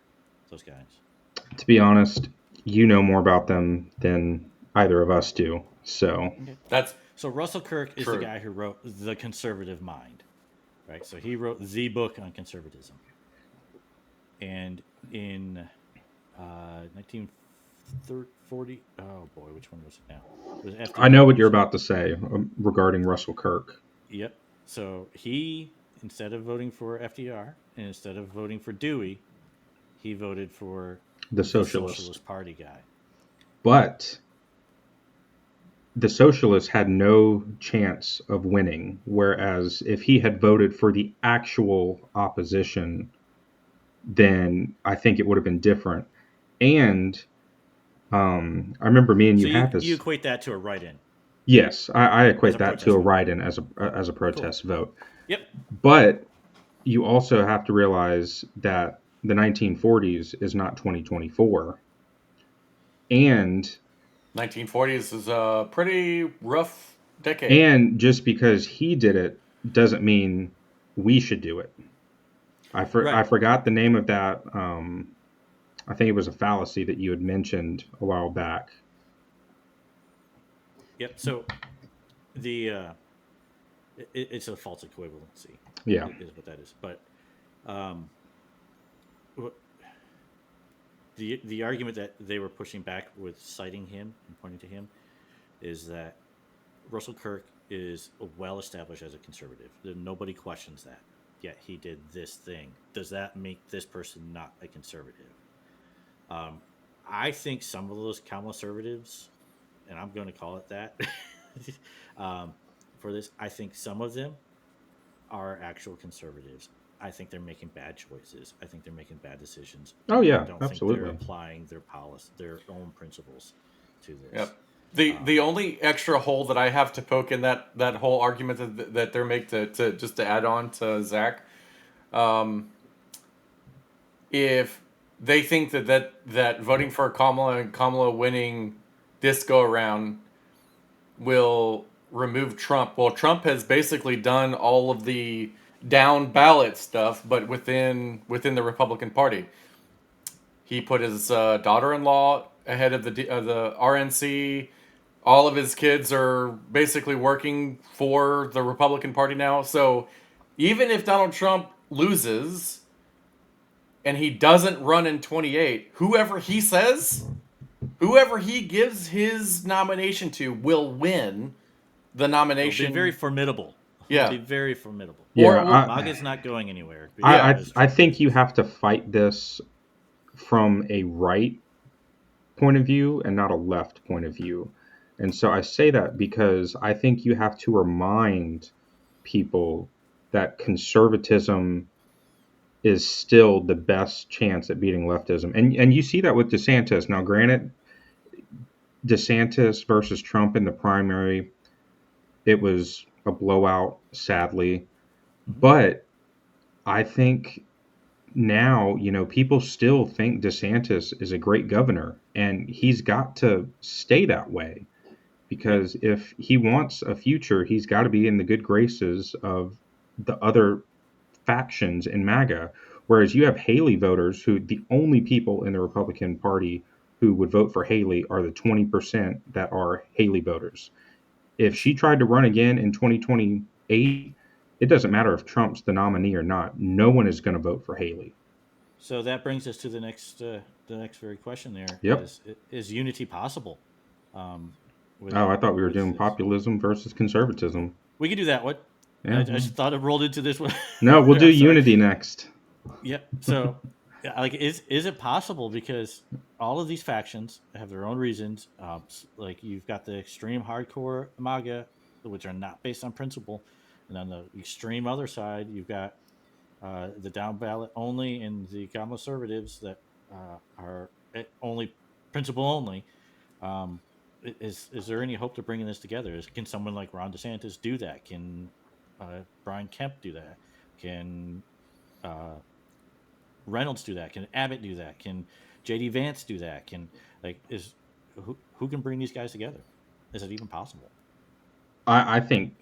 those guys? To be honest, you know more about them than either of us do. So, Okay. That's So Russell Kirk is the true. guy who wrote The Conservative Mind, right? So he wrote the book on conservatism. And in 1940, oh boy, which one was it now? It was I know FDR. what you're So, about to say regarding Russell Kirk. yep. So he, instead of voting for FDR and instead of voting for Dewey, he voted for The the socialist. Socialist Party guy. But the socialists had no chance of winning. Whereas if he had voted for the actual opposition, then I think it would have been different. And I remember me and So you had you this. equate that to a write-in Yes, I as equate a that to protest a vote. write-in as a Cool. protest vote. Yep. But you also have to realize that the 1940s is not 2024, and 1940s is a pretty rough decade. and just because he did it doesn't mean we should do it. I Right. forgot the name of that. I think it was a fallacy that you had mentioned a while back. Yep. So the it's a false equivalency Yeah. is what that is. But um, wh- the argument that they were pushing back with citing him and pointing to him is that Russell Kirk is well established as a conservative. Nobody questions that. Yet he did this thing. Does that make this person not a conservative? Um, I think some of those conservatives, and I'm going to call it that, um, for this, I think some of them are actual conservatives. I think they're making bad choices. I think they're making bad decisions, Oh and I yeah, don't think they're absolutely. applying their policy, their own principles, to this. Yep. The Um, only extra hole that I have to poke in that whole argument that they're make to just to add on to Zach, if they think that voting for Kamala and Kamala winning this go around will remove Trump. Well, Trump has basically done all of the down ballot stuff, but within the Republican Party. He put his daughter-in-law ahead of the RNC. All of his kids are basically working for the Republican Party now. So even if Donald Trump loses and he doesn't run in 28, whoever he gives his nomination to will win the it'll be very nomination. formidable. It'll Yeah. be very formidable. Yeah, Or MAGA's not going anywhere yeah. because I Trump think you loses. have to fight this from a right point of view and not a left point of view. And so I say that because I think you have to remind people that conservatism is still the best chance at beating leftism. And you see that with DeSantis. Now, granted, DeSantis versus Trump in the primary, it was a blowout, sadly. Hmm. But I think now, people still think DeSantis is a great governor, and he's got to stay that way Yep. because if he wants a future, he's got to be in the good graces of the other factions in MAGA. Whereas you have Haley voters who the only people in the Republican Party who would vote for Haley are the 20% that are Haley voters. If she tried to run again in 2028, it doesn't matter if Trump's the nominee or not. No one is going to vote for Haley. So that brings us to the next very question. There Yep. is unity possible? Um, Oh, I thought we were with doing this, populism versus conservatism. we could do that. What Yeah. I just thought it rolled into this one. No, we'll do I'm sorry. unity next. Yeah. So, yeah, like, is it possible? Because all of these factions have their own reasons. Like you've got the extreme hardcore MAGA which are not based on principle. And on the extreme other side, you've got the down ballot only and the conservatives that are only principle only. Um, is there any hope to bringing this together? Can someone like Ron DeSantis do that? Can Brian Kemp do that? Can uh, Reynolds do that? Can Abbott do that? Can JD Vance do that? Can like is who can bring these guys together? Is it even possible? I think,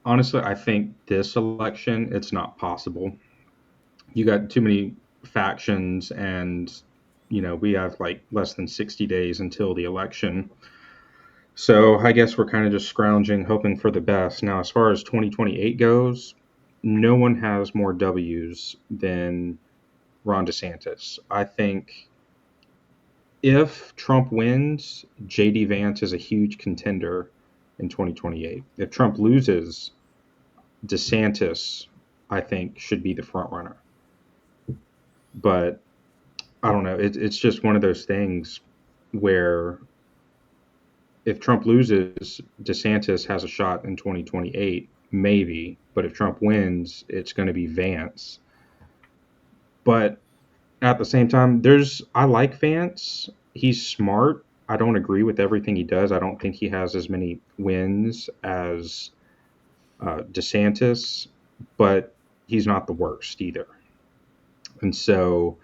honestly, I think this election, it's not possible. You got too many factions, and, we have like less than 60 days until the election. So I guess we're kind of just scrounging, hoping for the best. Now, as far as 2028 goes, no one has more W's than Ron DeSantis. I think if Trump wins, JD Vance is a huge contender in 2028. If Trump loses, DeSantis, I think, should be the front runner. But I don't know. It's just one of those things where if Trump loses, DeSantis has a shot in 2028, maybe. But if Trump wins, it's going to be Vance. But at the same time, I like Vance. He's smart. I don't agree with everything he does. I don't think he has as many wins as DeSantis, but he's not the worst either. And so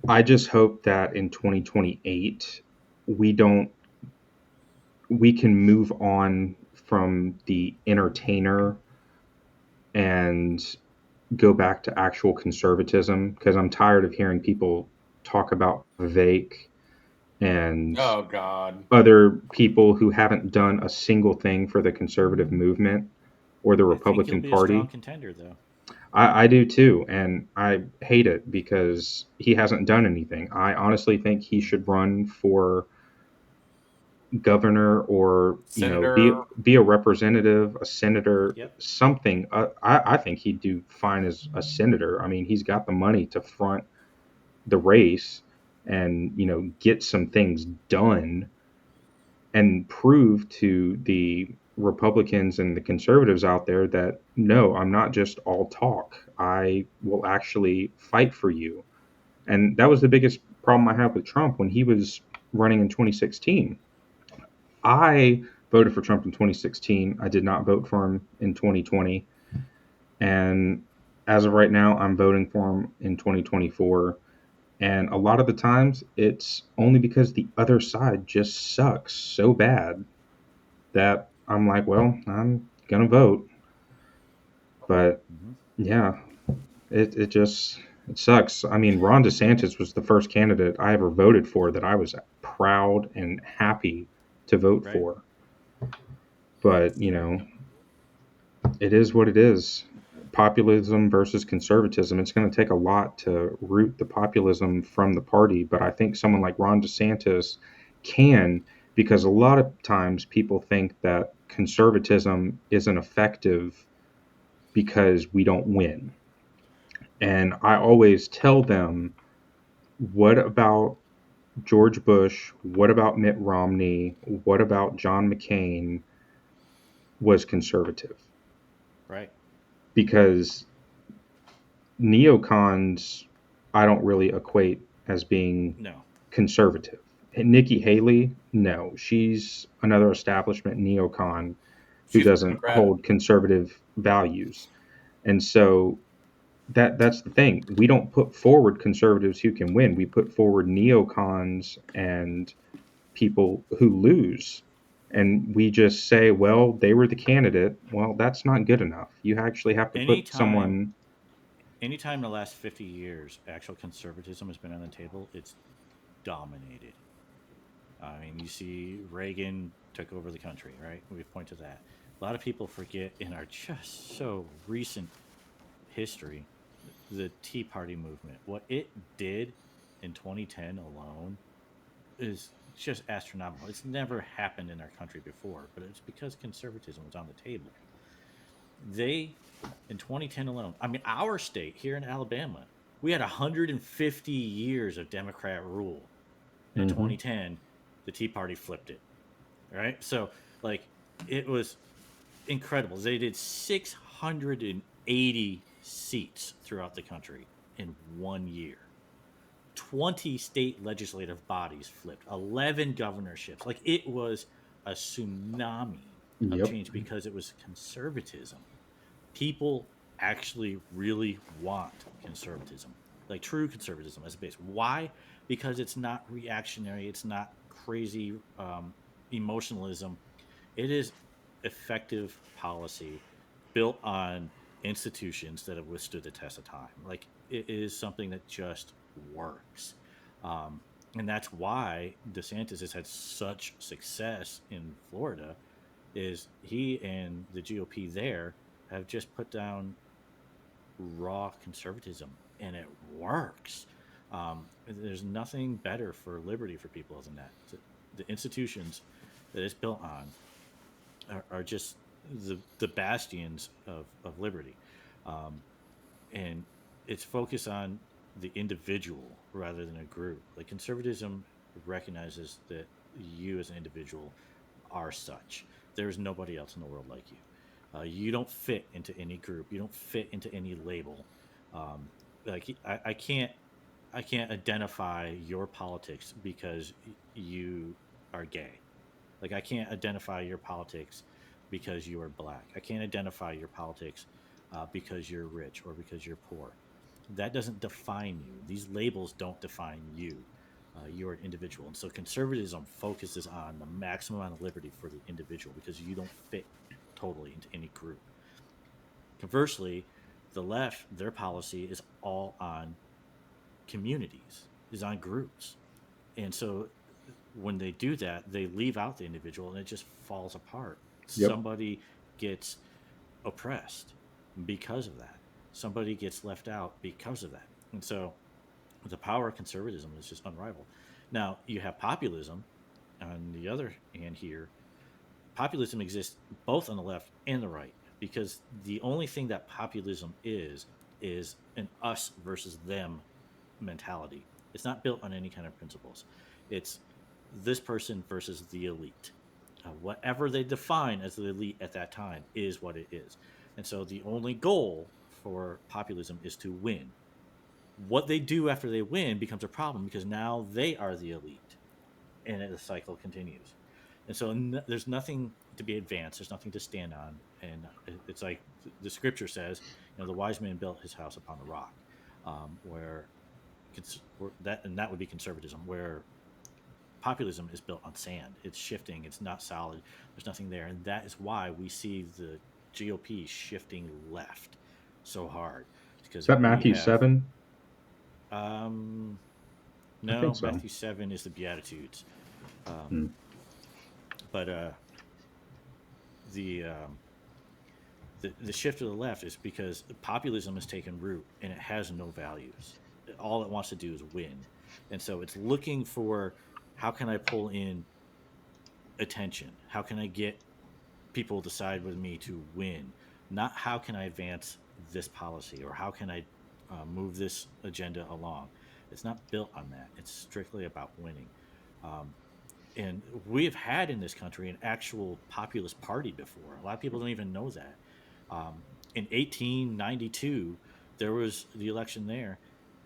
I just hope that in 2028 we can move on from the entertainer and go back to actual conservatism, because I'm tired of hearing people talk about Vivek and Oh God. other people who haven't done a single thing for the conservative movement or the I think he'll Republican be a strong Party. contender, though. I do too, and I hate it because he hasn't done anything. I honestly think he should run for governor, or Senator. be a representative, a senator, Yep. something. I think he'd do fine as a senator. I mean, he's got the money to front the race and get some things done and prove to the Republicans and the conservatives out there that no, I'm not just all talk. I will actually fight for you. And that was the biggest problem I had with Trump when he was running in 2016. I voted for Trump in 2016. I did not vote for him in 2020. And as of right now, I'm voting for him in 2024. And a lot of the times, it's only because the other side just sucks so bad that I'm like, well, I'm going to vote. But Mm-hmm. yeah, it sucks. I mean, Ron DeSantis was the first candidate I ever voted for that I was proud and happy to vote Right. for. But, it is what it is. Populism versus conservatism. It's going to take a lot to root the populism from the party, but I think someone like Ron DeSantis can, because a lot of times people think that conservatism isn't effective because we don't win. And I always tell them, what about George Bush? What about Mitt Romney? What about John McCain was conservative? Right. Because neocons, I don't really equate as being No. conservative. And Nikki Haley, no, she's another establishment neocon who She's a doesn't Democrat. hold conservative values. And so that's the thing. We don't put forward conservatives who can win. We put forward neocons and people who lose. And we just say, well, they were the candidate. Well, that's not good enough. You actually have to put Anytime, someone. anytime in the last 50 years, actual conservatism has been on the table, it's dominated. I mean, you see Reagan took over the country, right? We point to that. A lot of people forget in our just so recent history the Tea Party movement. What it did in 2010 alone is just astronomical. It's never happened in our country before, but it's because conservatism was on the table. They, in 2010 alone, I mean, our state here in Alabama, we had 150 years of Democrat rule. In Mhm. 2010, the Tea Party flipped it. Right? So, like, it was incredible. They did 680 seats throughout the country in 1 year. 20 state legislative bodies flipped, 11 governorships. Like, it was a tsunami of Yep. change because it was conservatism. People actually really want conservatism, like true conservatism as a base. Why? Because it's not reactionary, it's not crazy emotionalism. It is effective policy built on institutions that have withstood the test of time. Like, it is something that just works. Um, and that's why DeSantis has had such success in Florida. Is he and the GOP there have just put down raw conservatism, and it works. There's nothing better for liberty for people than that. The institutions that it's built on are just the bastions of liberty. Um, and it's focused on the individual rather than a group. Like, conservatism recognizes that you as an individual are such. There's nobody else in the world like you. You don't fit into any group. You don't fit into any label. Um, like, I can't identify your politics because you are gay. Like, I can't identify your politics because you are black. I can't identify your politics because you're rich or because you're poor. That doesn't define you. These labels don't define you. You're an individual. And so conservatism focuses on the maximum amount of liberty for the individual because you don't fit totally into any group. Conversely, the left, their policy is all on communities, is on groups. And so when they do that, they leave out the individual and it just falls apart. Yep. Somebody gets oppressed because of that. Somebody gets left out because of that. And so the power of conservatism is just unrivaled. Now, you have populism on the other hand here. Populism exists both on the left and the right because the only thing that populism is an us versus them mentality. It's not built on any kind of principles. It's this person versus the elite. Whatever they define as the elite at that time is what it is. And so the only goal for populism is to win. What they do after they win becomes a problem because now they are the elite and the cycle continues. And so there's nothing to be advanced. There's nothing to stand on. And it's like the scripture says, the wise man built his house upon the rock, where that would be conservatism, where populism is built on sand. It's shifting. It's not solid. There's nothing there, and that is why we see the GOP shifting left so hard Is because that we Matthew have 7? um, I think no, so. Matthew 7 is the Beatitudes, Hmm. but the the shift to the left is because populism has taken root and it has no values. All it wants to do is win, and so it's looking for how can I pull in attention? How can I get people to side with me to win? Not how can I advance this policy or how can I move this agenda along. It's not built on that. It's strictly about winning. Um, and we have had in this country an actual populist party before. A lot of people don't even know that. In 1892, there was the election there,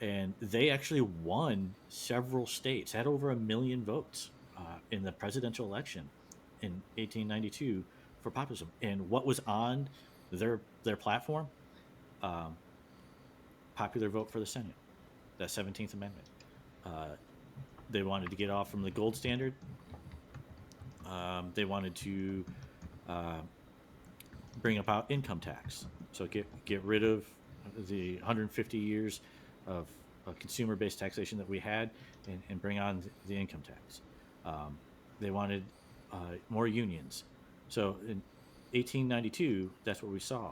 and they actually won several states, had over 1 million votes in the presidential election in 1892 for populism. And what was on their platform? Um, Popular vote for the Senate, that 17th Amendment. Uh, they wanted to get off from the gold standard. They wanted to uh, bring about income tax. So get rid of the 150 years of consumer-based taxation that we had, and bring on the income tax. Um, they wanted more unions. So in 1892, that's what we saw.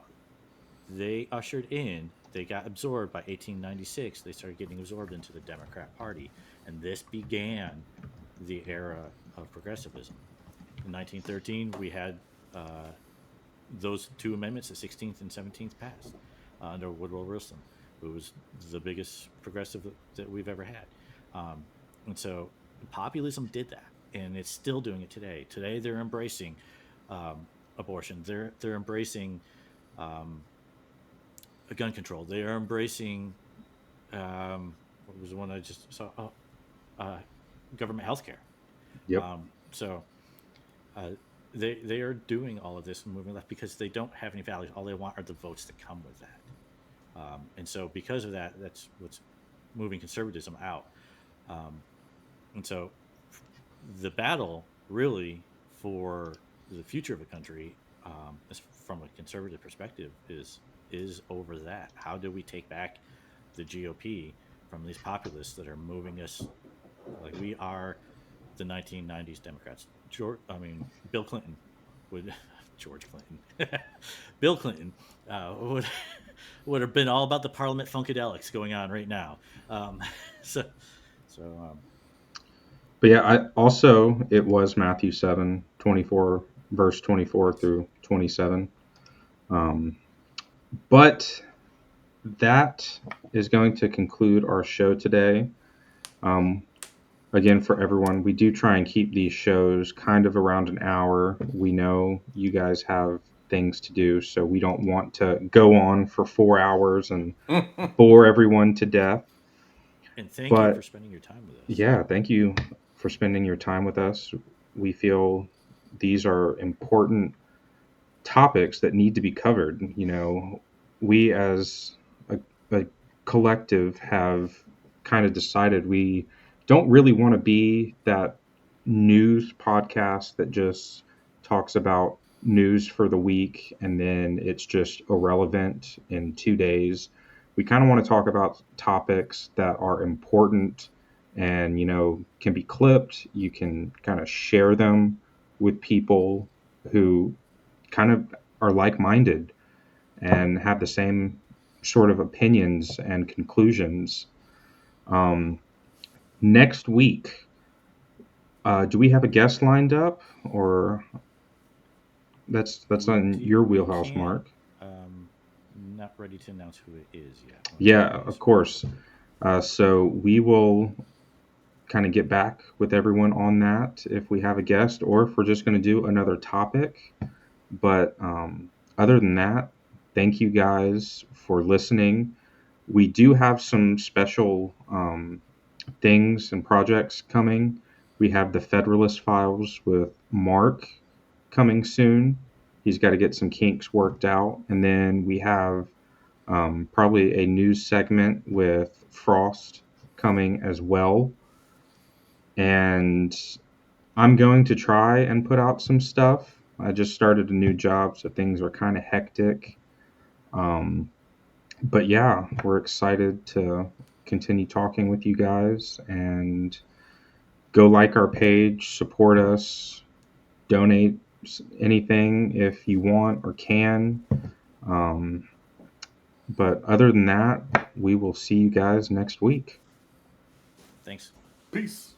They ushered in. They got absorbed by 1896. They started getting absorbed into the Democrat Party, and this began the era of progressivism. In 1913, we had those two amendments, the 16th and 17th, passed under Woodrow Wilson, who was the biggest progressive that we've ever had. And so populism did that, and it's still doing it today. Today, they're embracing. abortion. They're embracing gun control. They are embracing what was the one I just saw? Government healthcare. Yep. So uh, they are doing all of this and moving left because they don't have any values. All they want are the votes that come with that. And so because of that, that's what's moving conservatism out. Um, and so the battle really for the future of a country, from a conservative perspective, is over that. How do we take back the GOP from these populists that are moving us like we are the 1990s Democrats? Bill Clinton would George Clinton, Bill Clinton would have been all about the Parliament Funkadelics going on right now. So, so But yeah, it was Matthew 7:24, verse 24 through 27. Um, but that is going to conclude our show today. Um, Again, for everyone, we do try and keep these shows kind of around an hour. We know you guys have things to do, so we don't want to go on for 4 hours and bore everyone to death. and thank you for But spending your time with us. yeah, thank you for spending your time with us. We feel these are important topics that need to be covered. We as a collective have kind of decided we don't really want to be that news podcast that just talks about news for the week and then it's just irrelevant in 2 days. We kind of want to talk about topics that are important and can be clipped. You can kind of share them with people who kind of are like-minded and have the same sort of opinions and conclusions. Um, Next week, do we have a guest lined up, or that's on your We wheelhouse, can't. Mark? Not ready to announce who it is yet. Yeah, of course. So we will kind of get back with everyone on that if we have a guest, or if we're just going to do another topic. But other than that, thank you guys for listening. We do have some special things and projects coming. We have the Federalist Files with Mark coming soon. He's got to get some kinks worked out. And then we have probably a news segment with Frost coming as well. And I'm going to try and put out some stuff. I just started a new job, so things are kind of hectic. Um, but yeah, we're excited to continue talking with you guys and go like our page, support us, donate anything if you want or can. Um, but other than that, we will see you guys next week. Thanks. Peace.